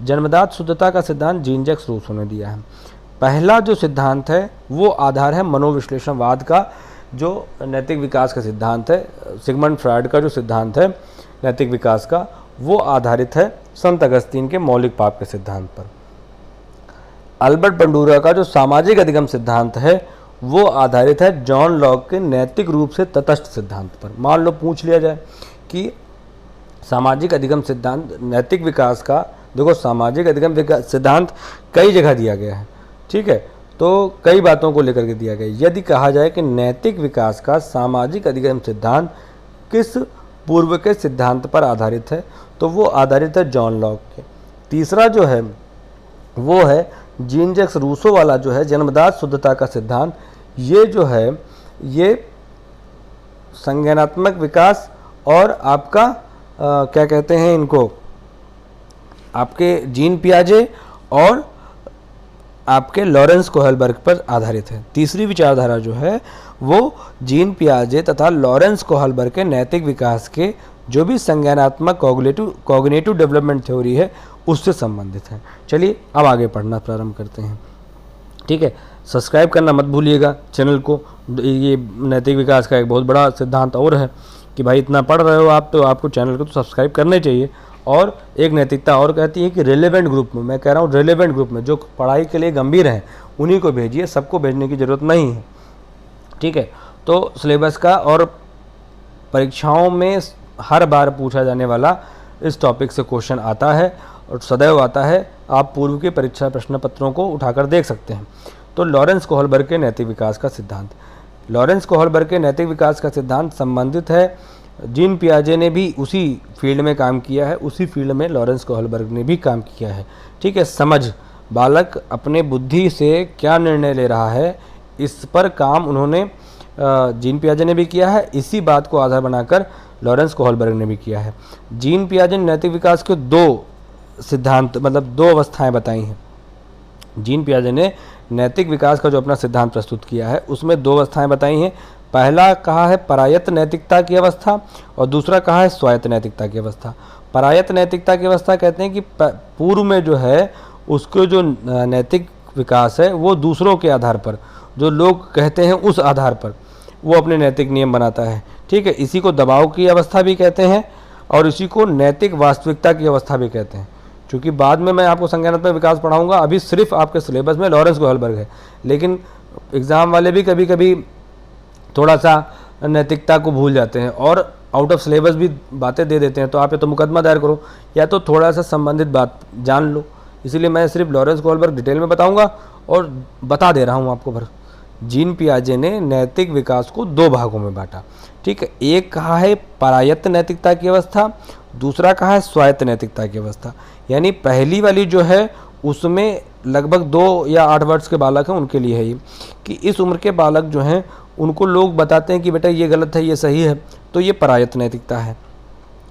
Speaker 1: जन्मजात शुद्धता का सिद्धांत जीन जैक्स रूसो ने दिया है। पहला जो सिद्धांत है वो आधार है मनोविश्लेषणवाद का, जो नैतिक विकास का सिद्धांत है, सिगमंड फ्रॉयड का जो सिद्धांत है नैतिक विकास का, वो आधारित है संत अगस्तीन के मौलिक पाप के सिद्धांत पर। अल्बर्ट बंडूरा का जो सामाजिक अधिगम सिद्धांत है वो आधारित है जॉन लॉक के नैतिक रूप से तटस्थ सिद्धांत पर। मान लो पूछ लिया जाए कि सामाजिक अधिगम सिद्धांत नैतिक विकास का, देखो सामाजिक अधिगम सिद्धांत कई जगह दिया गया है। ठीक है, तो कई बातों को लेकर के दिया गया। यदि कहा जाए कि नैतिक विकास का सामाजिक अधिगम सिद्धांत किस पूर्व के सिद्धांत पर आधारित है, तो वो आधारित है जॉन लॉक के। तीसरा जो है वो है जीन जैक्स रूसो वाला जो है जन्मजात शुद्धता का सिद्धांत। ये जो है ये संज्ञानात्मक विकास और आपका क्या कहते हैं इनको, आपके जीन पियाजे और आपके लॉरेंस कोहलबर्ग पर आधारित है। तीसरी विचारधारा जो है वो जीन पियाजे तथा लॉरेंस कोहलबर्ग के नैतिक विकास के जो भी संज्ञानात्मक कॉग्निटिव डेवलपमेंट थ्योरी है उससे संबंधित है। चलिए अब आगे पढ़ना प्रारंभ करते हैं। ठीक है, सब्सक्राइब करना मत भूलिएगा चैनल को। ये नैतिक विकास का एक बहुत बड़ा सिद्धांत और है कि भाई इतना पढ़ रहे हो आप तो आपको चैनल को तो सब्सक्राइब करने चाहिए। और एक नैतिकता और कहती है कि रेलेवेंट ग्रुप में, मैं कह रहा हूँ रेलेवेंट ग्रुप में, जो पढ़ाई के लिए गंभीर हैं उन्हीं को भेजिए, सबको भेजने की ज़रूरत नहीं है। ठीक है, तो सिलेबस का और परीक्षाओं में हर बार पूछा जाने वाला इस टॉपिक से क्वेश्चन आता है और सदैव आता है। आप पूर्व के परीक्षा प्रश्न पत्रों को उठाकर देख सकते हैं। तो लॉरेंस कोहलबर्ग के नैतिक विकास का सिद्धांत, लॉरेंस कोहलबर्ग के नैतिक विकास का सिद्धांत संबंधित है, जीन पियाजे ने भी उसी फील्ड में काम किया है, उसी फील्ड में लॉरेंस कोहलबर्ग ने भी काम किया है। ठीक है, समझ, बालक अपने बुद्धि से क्या निर्णय ले रहा है इस पर काम उन्होंने जीन पियाजे ने भी किया है, इसी बात को आधार बनाकर लॉरेंस कोहलबर्ग ने भी किया है। जीन पियाजे ने नैतिक विकास के 2 सिद्धांत मतलब 2 अवस्थाएं बताई हैं। जीन पियाजे ने नैतिक विकास का जो अपना सिद्धांत प्रस्तुत किया है उसमें 2 अवस्थाएं बताई हैं। पहला कहा है परायत्त नैतिकता की अवस्था और दूसरा कहा है स्वायत्त नैतिकता की अवस्था। परायत्त नैतिकता की अवस्था कहते हैं कि पूर्व में जो है उसके जो नैतिक विकास है वो दूसरों के आधार पर, जो लोग कहते हैं उस आधार पर वो अपने नैतिक नियम बनाता है। ठीक है, इसी को दबाव की अवस्था भी कहते हैं और इसी को नैतिक वास्तविकता की अवस्था भी कहते हैं। क्योंकि बाद में मैं आपको संज्ञानात्मक विकास पढ़ाऊंगा, अभी सिर्फ आपके सिलेबस में लॉरेंस कोहलबर्ग है, लेकिन एग्ज़ाम वाले भी कभी कभी थोड़ा सा नैतिकता को भूल जाते हैं और आउट ऑफ सिलेबस भी बातें दे देते हैं, तो आप या तो मुकदमा दायर करो या तो थोड़ा सा संबंधित बात जान लो। इसीलिए मैं सिर्फ लॉरेंस कोहलबर्ग डिटेल में बताऊंगा और बता दे रहा हूं आपको भर। जीन पियाजे ने नैतिक विकास को 2 भागों में बांटा, ठीक है। एक कहा है परायत्त नैतिकता की अवस्था, दूसरा कहा है स्वायत्त नैतिकता की अवस्था। यानी पहली वाली जो है उसमें लगभग 2 या 8 वर्ष के बालक हैं उनके लिए है ये, कि इस उम्र के बालक जो हैं उनको लोग बताते हैं कि बेटा ये गलत है ये सही है, तो ये परायत्त नैतिकता है।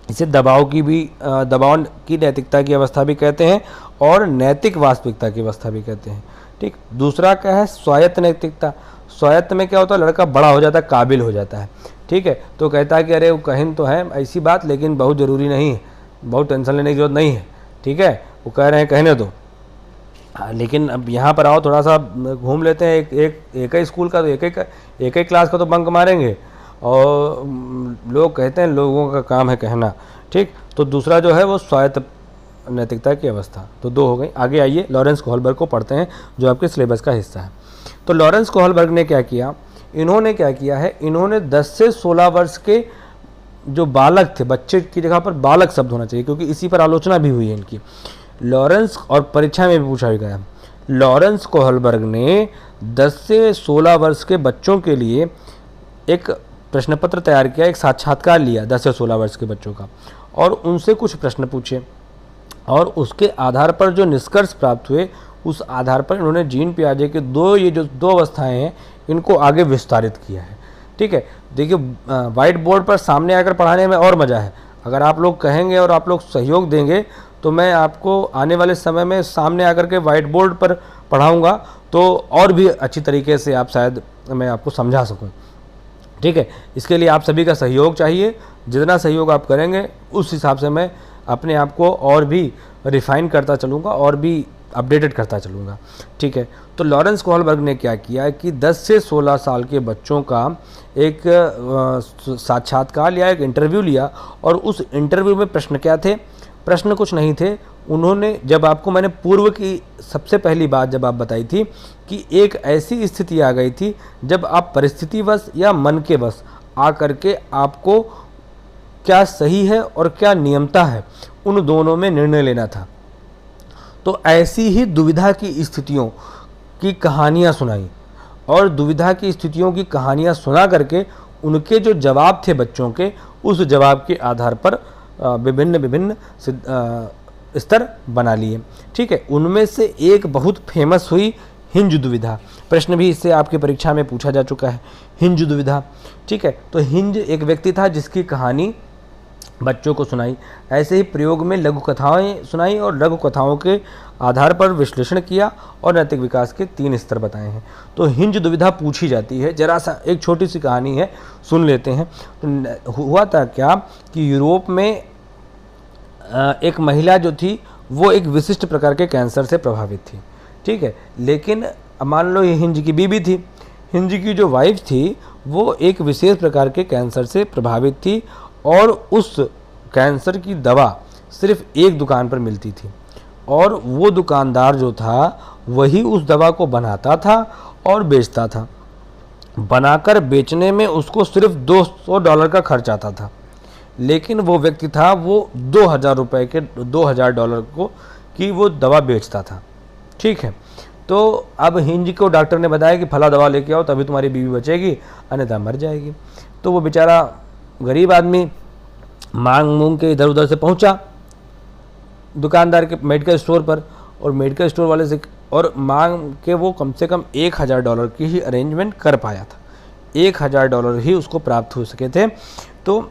Speaker 1: इसे दबाव की नैतिकता की अवस्था भी कहते हैं और नैतिक वास्तविकता की अवस्था भी कहते हैं, ठीक। दूसरा क्या है स्वायत्त नैतिकता। स्वायत्त में क्या होता है, लड़का बड़ा हो जाता है, काबिल हो जाता है, ठीक है, तो कहता है कि अरे वो कहीं तो है ऐसी बात, लेकिन बहुत ज़रूरी नहीं है, बहुत टेंशन लेने की जरूरत नहीं है, ठीक है, वो कह रहे हैं कहने दो। लेकिन अब यहाँ पर आओ थोड़ा सा घूम लेते हैं, एक ही स्कूल का तो एक ही क्लास का तो बंक मारेंगे, और लोग कहते हैं लोगों का काम है कहना, ठीक। तो दूसरा जो है वो स्वायत्त नैतिकता की अवस्था, तो 2 हो गई। आगे आइए लॉरेंस कोहलबर्ग को पढ़ते हैं जो आपके सिलेबस का हिस्सा है। तो लॉरेंस कोहलबर्ग ने क्या किया, इन्होंने क्या किया है, इन्होंने 10 से 16 वर्ष के जो बालक थे, बच्चे की जगह पर बालक शब्द होना चाहिए क्योंकि इसी पर आलोचना भी हुई है इनकी, लॉरेंस, और परीक्षा में भी पूछा गया। लॉरेंस कोहलबर्ग ने 10 से 16 वर्ष के बच्चों के लिए एक प्रश्न पत्र तैयार किया, एक साक्षात्कार लिया 10 से 16 वर्ष के बच्चों का, और उनसे कुछ प्रश्न पूछे, और उसके आधार पर जो निष्कर्ष प्राप्त हुए उस आधार पर इन्होंने जीन पियाजे के ये जो 2 अवस्थाएं हैं इनको आगे विस्तारित किया है, ठीक है। देखिए वाइट बोर्ड पर सामने आकर पढ़ाने में और मज़ा है, अगर आप लोग कहेंगे और आप लोग सहयोग देंगे तो मैं आपको आने वाले समय में सामने आकर के वाइट बोर्ड पर पढ़ाऊँगा, तो और भी अच्छी तरीके से आप शायद मैं आपको समझा सकूँ, ठीक है। इसके लिए आप सभी का सहयोग चाहिए, जितना सहयोग आप करेंगे उस हिसाब से मैं अपने आप को और भी रिफ़ाइन करता चलूँगा और भी अपडेटेड करता चलूँगा, ठीक है। तो लॉरेंस कोहलबर्ग ने क्या किया कि 10 से 16 साल के बच्चों का एक साक्षात्कार लिया, एक इंटरव्यू लिया, और उस इंटरव्यू में प्रश्न क्या थे, प्रश्न कुछ नहीं थे। उन्होंने, जब आपको मैंने पूर्व की सबसे पहली बात जब आप बताई थी कि एक ऐसी स्थिति आ गई थी जब आप परिस्थितिवश या मन के वश आ करके आपको क्या सही है और क्या नियमता है उन दोनों में निर्णय लेना था, तो ऐसी ही दुविधा की स्थितियों की कहानियाँ सुनाई, और दुविधा की स्थितियों की कहानियाँ सुना करके उनके जो जवाब थे बच्चों के, उस जवाब के आधार पर विभिन्न स्तर बना लिए, ठीक है। उनमें से एक बहुत फेमस हुई हिंज दुविधा, प्रश्न भी इससे आपकी परीक्षा में पूछा जा चुका है, हिंज दुविधा, ठीक है। तो हिंज एक व्यक्ति था जिसकी कहानी बच्चों को सुनाई, ऐसे ही प्रयोग में लघु कथाएँ सुनाई और लघु कथाओं के आधार पर विश्लेषण किया और नैतिक विकास के 3 स्तर बताए हैं। तो हिंज दुविधा पूछी जाती है, जरा सा एक छोटी सी कहानी है, सुन लेते हैं। तो हुआ था क्या कि यूरोप में एक महिला जो थी वो एक विशिष्ट प्रकार के कैंसर से प्रभावित थी, ठीक है। लेकिन मान लो ये हिंज की बीवी थी, हिंज की जो वाइफ थी वो एक विशेष प्रकार के कैंसर से प्रभावित थी, और उस कैंसर की दवा सिर्फ एक दुकान पर मिलती थी, और वो दुकानदार जो था वही उस दवा को बनाता था और बेचता था। बनाकर बेचने में उसको सिर्फ $200 का खर्च आता था, लेकिन वो व्यक्ति था वो $2000 को की वो दवा बेचता था, ठीक है। तो अब हिंज को डॉक्टर ने बताया कि फला दवा लेके आओ तभी तुम्हारी बीवी बचेगी, अन्यथा मर जाएगी। तो वो बेचारा गरीब आदमी मांग मूंग के इधर उधर से पहुंचा दुकानदार के मेडिकल स्टोर पर, और मेडिकल स्टोर वाले से और मांग के वो कम से कम $1000 की ही अरेंजमेंट कर पाया था, $1000 ही उसको प्राप्त हो सके थे। तो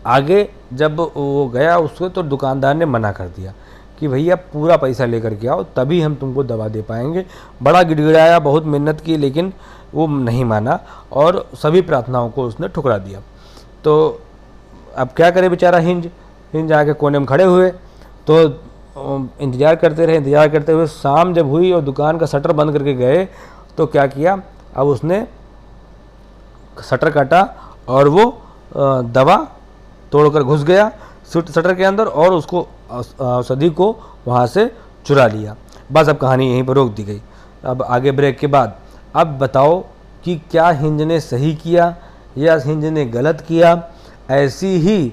Speaker 1: आगे जब वो गया उसको, तो दुकानदार ने मना कर दिया कि भैया पूरा पैसा लेकर के आओ तभी हम तुमको दवा दे पाएंगे। बड़ा गिड़गिड़ाया, बहुत मेहनत की, लेकिन वो नहीं माना और सभी प्रार्थनाओं को उसने ठुकरा दिया। तो अब क्या करे बेचारा हिंज आके कोने में खड़े हुए, तो इंतज़ार करते रहे, इंतज़ार करते हुए शाम जब हुई और दुकान का शटर बंद करके गए, तो क्या किया, अब उसने शटर काटा और वो दवा तोड़कर घुस गया शटर के अंदर और उसको औषधि को वहाँ से चुरा लिया। बस अब कहानी यहीं पर रोक दी गई। अब आगे ब्रेक के बाद अब बताओ कि क्या हिंज ने सही किया या हिंज ने गलत किया। ऐसी ही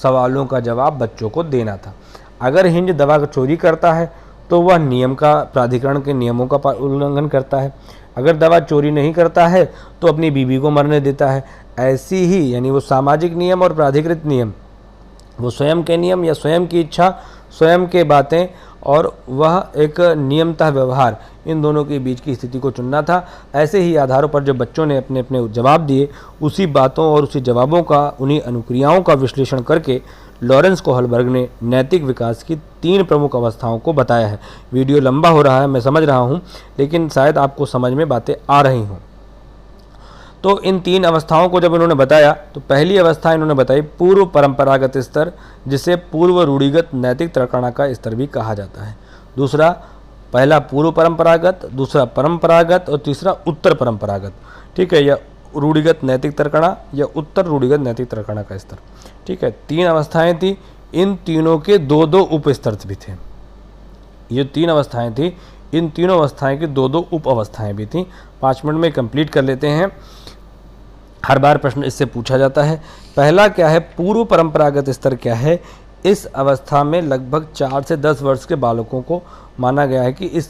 Speaker 1: सवालों का जवाब बच्चों को देना था। अगर हिंज दवा का चोरी करता है तो वह नियम का, प्राधिकरण के नियमों का उल्लंघन करता है। अगर दवा चोरी नहीं करता है तो अपनी बीवी को मरने देता है। ऐसी ही, यानी वो सामाजिक नियम और प्राधिकृत नियम, वो स्वयं के नियम या स्वयं की इच्छा, स्वयं के बातें और वह एक नियमतः व्यवहार, इन दोनों के बीच की स्थिति को चुनना था। ऐसे ही आधारों पर जब बच्चों ने अपने अपने जवाब दिए, उसी बातों और उसी जवाबों का, उन्हीं अनुक्रियाओं का विश्लेषण करके लॉरेंस कोहलबर्ग ने नैतिक विकास की 3 प्रमुख अवस्थाओं को बताया है। वीडियो लंबा हो रहा है, मैं समझ रहा हूँ, लेकिन शायद आपको समझ में बातें आ रही हों। तो इन 3 अवस्थाओं को जब इन्होंने बताया तो पहली अवस्था इन्होंने बताई पूर्व परंपरागत स्तर, जिसे पूर्व रूढ़िगत नैतिक तर्कणा का स्तर भी कहा जाता है। दूसरा, पहला पूर्व परंपरागत, दूसरा परंपरागत और तीसरा उत्तर परंपरागत। ठीक है, या रूढ़िगत नैतिक तर्कणा या उत्तर रूढ़िगत नैतिक तर्कणा का स्तर। ठीक है, 3 अवस्थाएं थी। इन तीनों के 2-2 उपस्तर भी थे। ये 3 अवस्थाएं थी, इन तीनों अवस्थाएं की 2-2 उप अवस्थाएं भी थी। 5 मिनट में कंप्लीट कर लेते हैं। हर बार प्रश्न इससे पूछा जाता है। पहला क्या है, पूर्व परंपरागत स्तर क्या है? इस अवस्था में लगभग 4 से 10 वर्ष के बालकों को माना गया है कि इस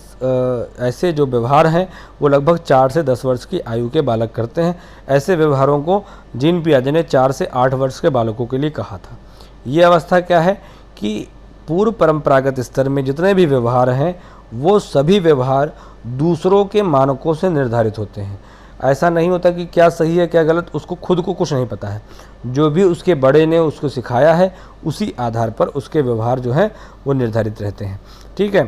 Speaker 1: ऐसे जो व्यवहार हैं वो लगभग 4 से 10 वर्ष की आयु के बालक करते हैं। ऐसे व्यवहारों को जीन पियाजे ने 4 से 8 वर्ष के बालकों के लिए कहा था। ये अवस्था क्या है कि पूर्व परंपरागत स्तर में जितने भी व्यवहार हैं वो सभी व्यवहार दूसरों के मानकों से निर्धारित होते हैं। ऐसा नहीं होता कि क्या सही है क्या गलत, उसको खुद को कुछ नहीं पता है। जो भी उसके बड़े ने उसको सिखाया है उसी आधार पर उसके व्यवहार जो हैं वो निर्धारित रहते हैं। ठीक है,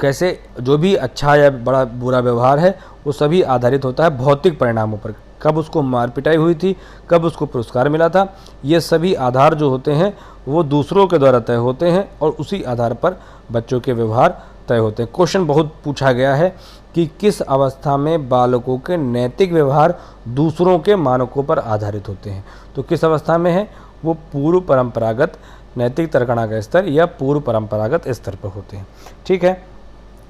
Speaker 1: कैसे जो भी अच्छा या बड़ा बुरा व्यवहार है वो सभी आधारित होता है भौतिक परिणामों पर। कब उसको मार पिटाई हुई थी, कब उसको पुरस्कार मिला था, ये सभी आधार जो होते हैं वो दूसरों के द्वारा तय होते हैं और उसी आधार पर बच्चों के व्यवहार तय होते हैं। क्वेश्चन बहुत पूछा गया है कि किस अवस्था में बालकों के नैतिक व्यवहार दूसरों के मानकों पर आधारित होते हैं। तो किस अवस्था में है वो पूर्व परंपरागत नैतिक तर्कणा का स्तर या पूर्व परंपरागत स्तर पर होते हैं। ठीक है,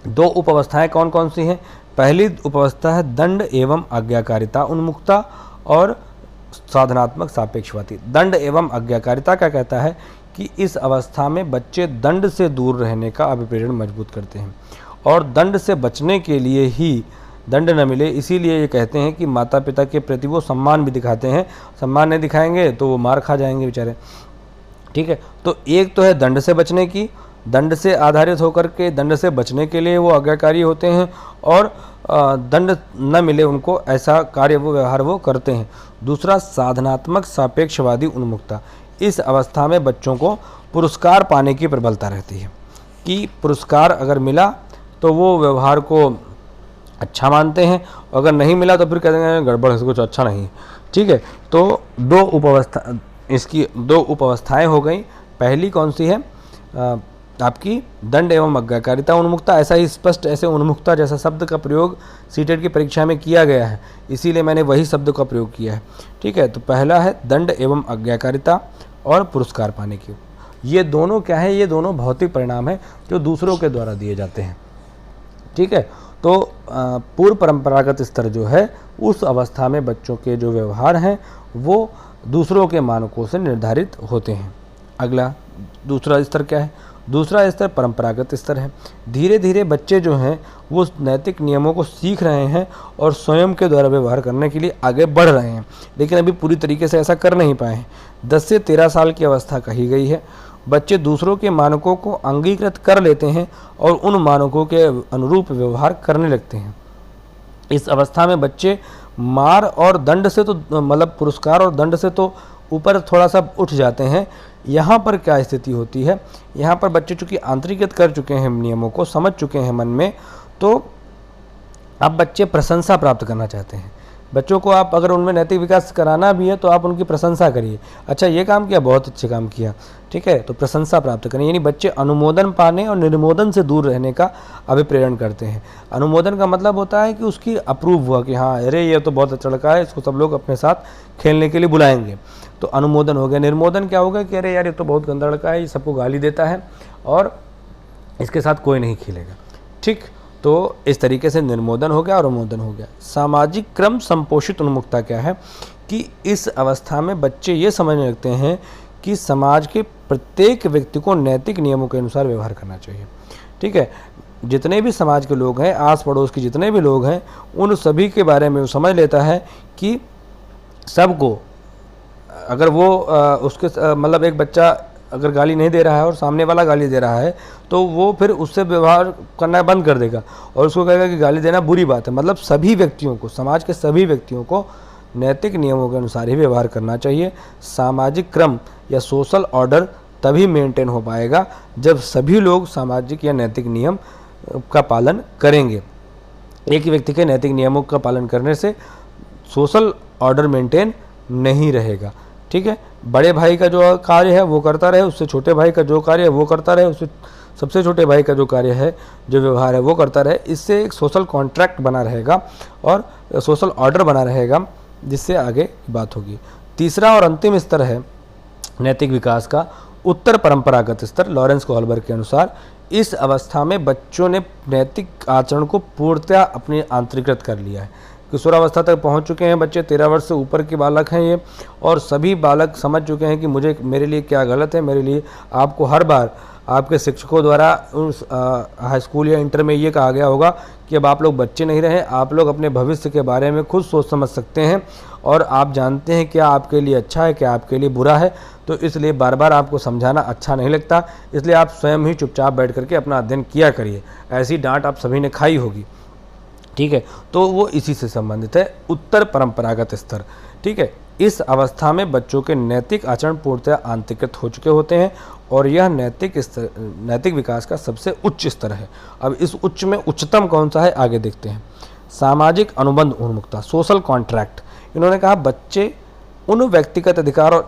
Speaker 1: 2 उप अवस्थाएं कौन कौन सी हैं? पहली उपावस्था है दंड एवं आज्ञाकारिता उन्मुखता और साधनात्मक सापेक्षवादी। दंड एवं आज्ञाकारिता क्या कहता है कि इस अवस्था में बच्चे दंड से दूर रहने का अभिप्रेरण मजबूत करते हैं और दंड से बचने के लिए ही, दंड न मिले इसीलिए ये कहते हैं कि माता पिता के प्रति वो सम्मान भी दिखाते हैं। सम्मान नहीं दिखाएंगे तो वो मार खा जाएंगे बेचारे। ठीक है, तो एक तो है दंड से बचने की, दंड से आधारित होकर के दंड से बचने के लिए वो आज्ञाकारी होते हैं और दंड न मिले उनको ऐसा कार्य वो व्यवहार वो करते हैं। दूसरा, साधनात्मक सापेक्षवादी उन्मुखता। इस अवस्था में बच्चों को पुरस्कार पाने की प्रबलता रहती है कि पुरस्कार अगर मिला तो वो व्यवहार को अच्छा मानते हैं, अगर नहीं मिला तो फिर कहते हैं गड़बड़ है, कुछ अच्छा नहीं है। ठीक है, तो 2 उपअवस्था, इसकी 2 उपअवस्थाएं हो गई। पहली कौन सी है आपकी दंड एवं आज्ञाकारिता उन्मुखता। ऐसा ही स्पष्ट ऐसे उन्मुखता जैसा शब्द का प्रयोग सीटेट की परीक्षा में किया गया है, इसीलिए मैंने वही शब्द का प्रयोग किया है। ठीक है, तो पहला है दंड एवं आज्ञाकारिता और पुरस्कार पाने की। ये दोनों क्या है? ये दोनों भौतिक परिणाम हैं जो दूसरों के द्वारा दिए जाते हैं। ठीक है, तो पूर्व परंपरागत स्तर जो है उस अवस्था में बच्चों के जो व्यवहार हैं वो दूसरों के मानकों से निर्धारित होते हैं। अगला दूसरा स्तर क्या है? दूसरा स्तर परंपरागत स्तर है। धीरे धीरे बच्चे जो हैं वो नैतिक नियमों को सीख रहे हैं और स्वयं के द्वारा व्यवहार करने के लिए आगे बढ़ रहे हैं, लेकिन अभी पूरी तरीके से ऐसा कर नहीं पाए हैं। 10 से 13 साल की अवस्था कही गई है। बच्चे दूसरों के मानकों को अंगीकृत कर लेते हैं और उन मानकों के अनुरूप व्यवहार करने लगते हैं। इस अवस्था में बच्चे मार और दंड से तो मतलब पुरस्कार और दंड से तो ऊपर थोड़ा सा उठ जाते हैं। यहाँ पर क्या स्थिति होती है? यहाँ पर बच्चे चूँकि आंतरिकृत कर चुके हैं नियमों को, समझ चुके हैं मन में, तो अब बच्चे प्रशंसा प्राप्त करना चाहते हैं। बच्चों को आप अगर उनमें नैतिक विकास कराना भी है तो आप उनकी प्रशंसा करिए, अच्छा ये काम किया, बहुत अच्छे काम किया। ठीक है, तो प्रशंसा प्राप्त करें, यानी बच्चे अनुमोदन पाने और निर्मोदन से दूर रहने का अभिप्रेरण करते हैं। अनुमोदन का मतलब होता है कि उसकी अप्रूव हुआ कि हाँ अरे ये तो बहुत अच्छा लड़का है, इसको सब लोग अपने साथ खेलने के लिए बुलाएंगे, तो अनुमोदन हो गया। निर्मोदन क्या होगा कि अरे यार ये तो बहुत गंदा लड़का है, ये सबको गाली देता है और इसके साथ कोई नहीं खेलेगा। ठीक, तो इस तरीके से निर्मोदन हो गया और अनुमोदन हो गया। सामाजिक क्रम संपोषित उन्मुखता क्या है कि इस अवस्था में बच्चे ये समझने लगते हैं कि समाज के प्रत्येक व्यक्ति को नैतिक नियमों के अनुसार व्यवहार करना चाहिए। ठीक है, जितने भी समाज के लोग हैं, आस पड़ोस के जितने भी लोग हैं, उन सभी के बारे में वो समझ लेता है कि सबको, अगर वो उसके मतलब एक बच्चा अगर गाली नहीं दे रहा है और सामने वाला गाली दे रहा है तो वो फिर उससे व्यवहार करना बंद कर देगा और उसको कहेगा कि गाली देना बुरी बात है। मतलब सभी व्यक्तियों को, समाज के सभी व्यक्तियों को नैतिक नियमों के अनुसार ही व्यवहार करना चाहिए। सामाजिक क्रम या सोशल ऑर्डर तभी मेंटेन हो पाएगा जब सभी लोग सामाजिक या नैतिक नियम का पालन करेंगे। एक ही व्यक्ति के नैतिक नियमों का पालन करने से सोशल ऑर्डर मेंटेन नहीं रहेगा। ठीक है, बड़े भाई का जो कार्य है वो करता रहे, उससे छोटे भाई का जो कार्य है वो करता रहे, उससे सबसे छोटे भाई का जो कार्य है, जो व्यवहार है वो करता रहे। इससे एक सोशल कॉन्ट्रैक्ट बना रहेगा और सोशल ऑर्डर बना रहेगा, जिससे आगे बात होगी। तीसरा और अंतिम स्तर है नैतिक विकास का उत्तर परंपरागत स्तर। लॉरेंस कोहलबर्ग के अनुसार इस अवस्था में बच्चों ने नैतिक आचरण को पूर्णतः अपने आंतरिकृत कर लिया है। किशोरावस्था तक पहुंच चुके हैं बच्चे, 13 वर्ष से ऊपर के बालक हैं ये, और सभी बालक समझ चुके हैं कि मेरे लिए क्या गलत है, मेरे लिए। आपको हर बार आपके शिक्षकों द्वारा उस हाई स्कूल या इंटर में ये कहा गया होगा कि अब आप लोग बच्चे नहीं रहे, आप लोग अपने भविष्य के बारे में खुद सोच समझ सकते हैं और आप जानते हैं क्या आपके लिए अच्छा है, क्या आपके लिए बुरा है। तो इसलिए बार बार आपको समझाना अच्छा नहीं लगता, इसलिए आप स्वयं ही चुपचाप बैठ करके अपना अध्ययन किया करिए। ऐसी डांट आप सभी ने खाई होगी। ठीक है, तो वो इसी से संबंधित है, उत्तर परंपरागत स्तर। ठीक है, इस अवस्था में बच्चों के नैतिक आचरण पूर्णतः आंतरिकृत हो चुके होते हैं और यह नैतिक विकास का सबसे उच्च स्तर है। अब इस उच्च में उच्चतम कौन सा है, आगे देखते हैं। सामाजिक अनुबंध उन्मुखता, सोशल कॉन्ट्रैक्ट। इन्होंने कहा बच्चे उन व्यक्तिगत अधिकारों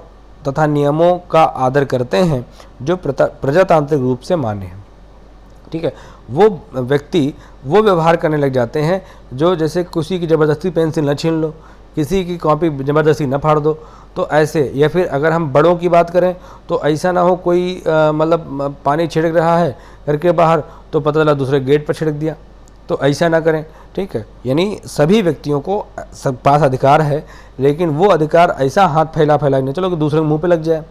Speaker 1: तथा नियमों का आदर करते हैं जो प्रजातांत्रिक रूप से मान्य हैं। ठीक है, वो व्यक्ति वो व्यवहार करने लग जाते हैं जो, जैसे किसी की ज़बरदस्ती पेंसिल न छीन लो, किसी की कॉपी ज़बरदस्ती न फाड़ दो, तो ऐसे। या फिर अगर हम बड़ों की बात करें तो ऐसा ना हो कोई मतलब पानी छिड़क रहा है घर के बाहर तो पता चला दूसरे गेट पर छिड़क दिया, तो ऐसा ना करें। ठीक है, यानी सभी व्यक्तियों को सब पास अधिकार है, लेकिन वो अधिकार ऐसा हाथ फैला नहीं चलो कि दूसरे के मुँह पे लग जाए।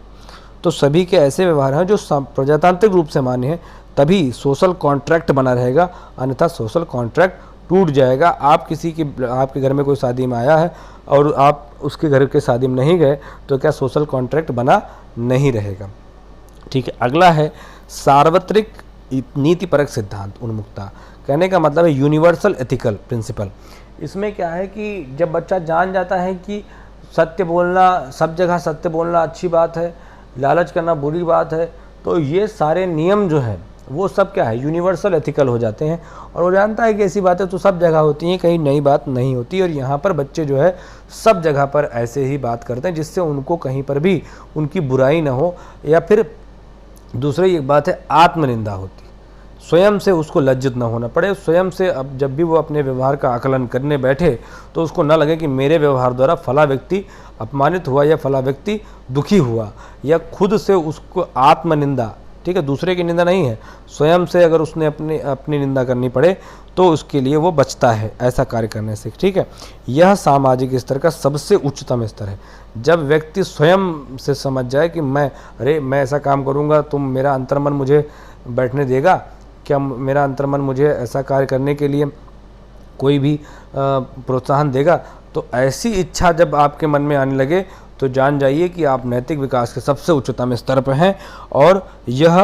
Speaker 1: तो सभी के ऐसे व्यवहार हैं जो प्रजातांत्रिक रूप से मान्य हैं, तभी सोशल कॉन्ट्रैक्ट बना रहेगा, अन्यथा सोशल कॉन्ट्रैक्ट टूट जाएगा। आप आपके घर में कोई शादी में आया है और आप उसके घर के शादी में नहीं गए तो क्या सोशल कॉन्ट्रैक्ट बना नहीं रहेगा। ठीक है, अगला है सार्वत्रिक नीतिपरक सिद्धांत उन्मुखता। कहने का मतलब है यूनिवर्सल एथिकल प्रिंसिपल। इसमें क्या है कि जब बच्चा जान जाता है कि सत्य बोलना, सब जगह सत्य बोलना अच्छी बात है, लालच करना बुरी बात है, तो ये सारे नियम जो है वो सब क्या है, यूनिवर्सल एथिकल हो जाते हैं। और वो जानता है कि ऐसी बातें तो सब जगह होती हैं, कहीं नई बात नहीं होती। और यहाँ पर बच्चे जो है सब जगह पर ऐसे ही बात करते हैं जिससे उनको कहीं पर भी उनकी बुराई ना हो। या फिर दूसरी एक बात है आत्मनिंदा होती, स्वयं से उसको लज्जित ना होना पड़े। स्वयं से अब जब भी वो अपने व्यवहार का आकलन करने बैठे तो उसको ना लगे कि मेरे व्यवहार द्वारा फला व्यक्ति अपमानित हुआ या फला व्यक्ति दुखी हुआ, या खुद से उसको आत्मनिंदा। ठीक है, दूसरे की निंदा नहीं है, स्वयं से अगर उसने अपनी निंदा करनी पड़े तो उसके लिए वो बचता है ऐसा कार्य करने से। ठीक है, यह सामाजिक स्तर का सबसे उच्चतम स्तर है। जब व्यक्ति स्वयं से समझ जाए कि मैं ऐसा काम करूँगा, तुम मेरा अंतर्मन मुझे बैठने देगा क्या, मेरा अंतर्मन मुझे ऐसा कार्य करने के लिए कोई भी प्रोत्साहन देगा, तो ऐसी इच्छा जब आपके मन में आने लगे तो जान जाइए कि आप नैतिक विकास के सबसे उच्चतम स्तर पर हैं। और यह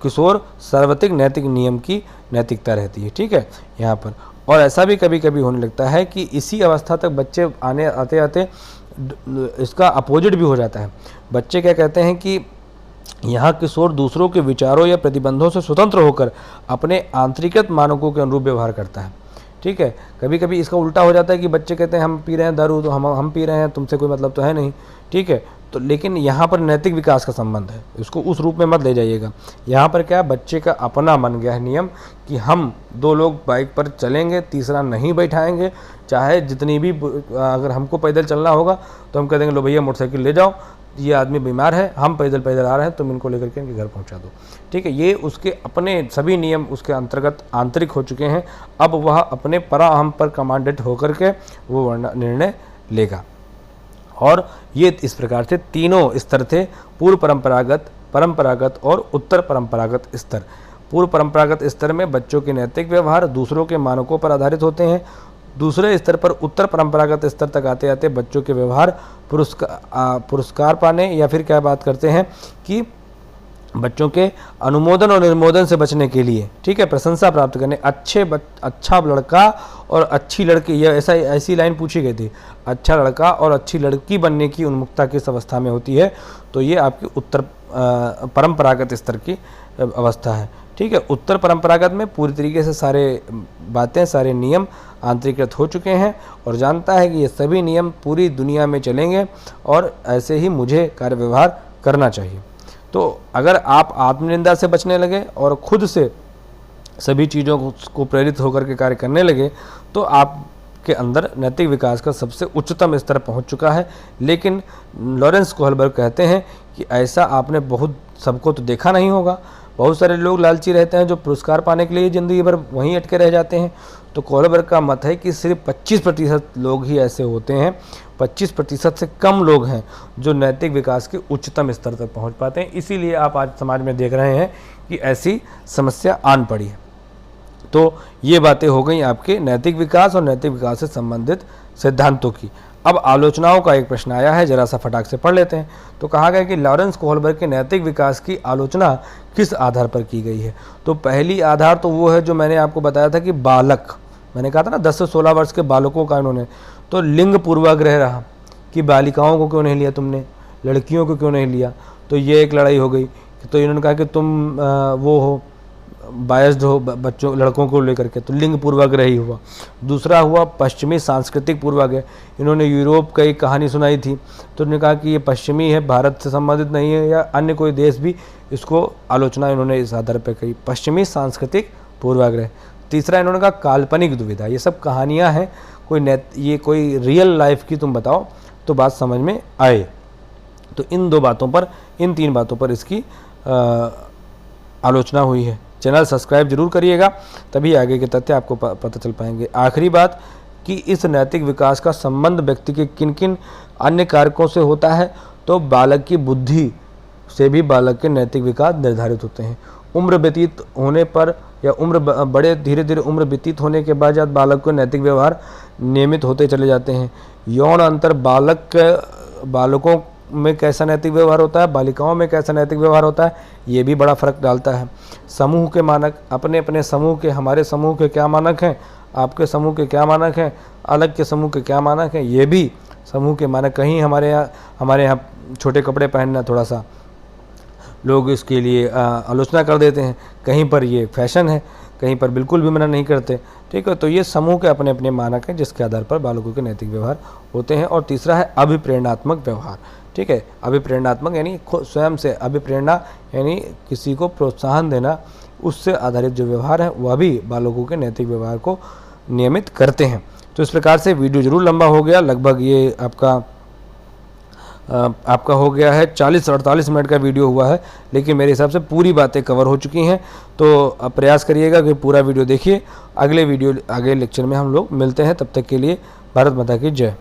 Speaker 1: किशोर सार्वत्रिक नैतिक नियम की नैतिकता रहती है। ठीक है, यहाँ पर। और ऐसा भी कभी कभी होने लगता है कि इसी अवस्था तक बच्चे आते आते इसका अपोजिट भी हो जाता है। बच्चे क्या कहते हैं कि यहाँ किशोर दूसरों के विचारों या प्रतिबंधों से स्वतंत्र होकर अपने आंतरिकृत मानकों के अनुरूप व्यवहार करता है। ठीक है, कभी कभी इसका उल्टा हो जाता है कि बच्चे कहते हैं हम पी रहे हैं दारू तो हम पी रहे हैं, तुमसे कोई मतलब तो है नहीं। ठीक है, तो लेकिन यहाँ पर नैतिक विकास का संबंध है, इसको उस रूप में मत ले जाइएगा। यहाँ पर क्या है, बच्चे का अपना बन गया है नियम कि हम 2 लोग बाइक पर चलेंगे, तीसरा नहीं बैठाएंगे, चाहे जितनी भी, अगर हमको पैदल चलना होगा तो हम कह देंगे लो भैया मोटरसाइकिल ले जाओ, ये आदमी बीमार है, हम पैदल आ रहे हैं, तुम इनको लेकर के इनके घर पहुंचा दो। ठीक है, ये उसके अपने सभी नियम उसके अंतर्गत आंतरिक हो चुके हैं। अब वह अपने पराअहम पर कमांडेड होकर के वो निर्णय लेगा। और ये इस प्रकार से तीनों स्तर थे, पूर्व परंपरागत, परंपरागत और उत्तर परंपरागत स्तर। पूर्व परंपरागत स्तर में बच्चों के नैतिक व्यवहार दूसरों के मानकों पर आधारित होते हैं। दूसरे स्तर पर उत्तर परंपरागत स्तर तक आते आते बच्चों के व्यवहार पुरस्कार पाने या फिर क्या बात करते हैं कि बच्चों के अनुमोदन और निर्मोदन से बचने के लिए, ठीक है, प्रशंसा प्राप्त करने, अच्छा लड़का और अच्छी लड़की, यह ऐसी लाइन पूछी गई थी, अच्छा लड़का और अच्छी लड़की बनने की उन्मुखता किस अवस्था में होती है, तो ये आपकी उत्तर परंपरागत स्तर की अवस्था है, ठीक है। उत्तर परंपरागत में पूरी तरीके से सारे बातें, सारे नियम आंतरिकृत हो चुके हैं और जानता है कि ये सभी नियम पूरी दुनिया में चलेंगे और ऐसे ही मुझे कार्य व्यवहार करना चाहिए। तो अगर आप आत्मनिंदा से बचने लगे और खुद से सभी चीज़ों को प्रेरित होकर के कार्य करने लगे तो आपके अंदर नैतिक विकास का सबसे उच्चतम स्तर पहुंच चुका है। लेकिन लॉरेंस कोहलबर्ग कहते हैं कि ऐसा आपने बहुत सबको तो देखा नहीं होगा। बहुत सारे लोग लालची रहते हैं जो पुरस्कार पाने के लिए ज़िंदगी भर वहीं अटके रह जाते हैं। तो कोहलबर्ग का मत है कि सिर्फ 25% लोग ही ऐसे होते हैं, 25% से कम लोग हैं जो नैतिक विकास के उच्चतम स्तर तक पहुंच पाते हैं। इसीलिए आप आज समाज में देख रहे हैं कि ऐसी समस्या आन पड़ी है। तो ये बातें हो गई आपके नैतिक विकास और नैतिक विकास से संबंधित सिद्धांतों की। अब आलोचनाओं का एक प्रश्न आया है, जरा सा फटाक से पढ़ लेते हैं। तो कहा गया कि लॉरेंस कोहलबर्ग के नैतिक विकास की आलोचना किस आधार पर की गई है। तो पहली आधार तो वो है जो मैंने आपको बताया था कि बालक, मैंने कहा था ना 10 से 16 वर्ष के बालकों का इन्होंने, तो लिंग पूर्वाग्रह रहा कि बालिकाओं को क्यों नहीं लिया तुमने, लड़कियों को क्यों नहीं लिया। तो ये एक लड़ाई हो गई। तो इन्होंने कहा कि तुम वो हो, बायस्ड हो बच्चों लड़कों को लेकर के, तो लिंग पूर्वाग्रह ही हुआ। दूसरा हुआ पश्चिमी सांस्कृतिक पूर्वाग्रह। इन्होंने यूरोप का एक कहानी सुनाई थी तो उन्होंने कहा कि ये पश्चिमी है, भारत से संबंधित नहीं है, या अन्य कोई देश भी, इसको आलोचना इन्होंने इस आधार पर कही, पश्चिमी सांस्कृतिक पूर्वाग्रह। तीसरा इन्होंने कहा काल्पनिक दुविधा। ये सब कहानियाँ हैं, ये कोई रियल लाइफ की तुम बताओ तो बात समझ में आए। तो इन 3 बातों पर इसकी आलोचना हुई है। चैनल सब्सक्राइब जरूर करिएगा, तभी आगे के तथ्य आपको पता चल पाएंगे। आखिरी बात कि इस नैतिक विकास का संबंध व्यक्ति के किन किन अन्य कारकों से होता है, तो बालक की बुद्धि से भी बालक के नैतिक विकास निर्धारित होते हैं। उम्र व्यतीत होने पर या धीरे धीरे उम्र व्यतीत होने के बाद बालक को नैतिक व्यवहार नियमित होते चले जाते हैं। यौन अंतर बालकों में कैसा नैतिक व्यवहार होता है, बालिकाओं में कैसा नैतिक व्यवहार होता है, ये भी बड़ा फर्क डालता है। समूह के मानक, अपने अपने समूह के, हमारे समूह के क्या मानक हैं, आपके समूह के क्या मानक हैं, अलग के समूह के क्या मानक हैं, ये भी समूह के मानक। कहीं हमारे यहाँ छोटे कपड़े पहनना थोड़ा सा लोग इसके लिए आलोचना कर देते हैं, कहीं पर ये फैशन है, कहीं पर बिल्कुल भी मना नहीं करते, ठीक है। तो ये समूह के अपने अपने मानक हैं जिसके आधार पर बालकों के नैतिक व्यवहार होते हैं। और तीसरा है अभिप्रेरणात्मक व्यवहार, ठीक है। अभिप्रेरणात्मक यानी स्वयं से, अभिप्रेरणा यानी किसी को प्रोत्साहन देना, उससे आधारित जो व्यवहार है वह भी बालकों के नैतिक व्यवहार को नियमित करते हैं। तो इस प्रकार से वीडियो जरूर लंबा हो गया, लगभग ये आपका हो गया है 40-48 मिनट का वीडियो हुआ है, लेकिन मेरे हिसाब से पूरी बातें कवर हो चुकी हैं। तो अब प्रयास करिएगा कि पूरा वीडियो देखिए। अगले लेक्चर में हम लोग मिलते हैं, तब तक के लिए भारत माता की जय।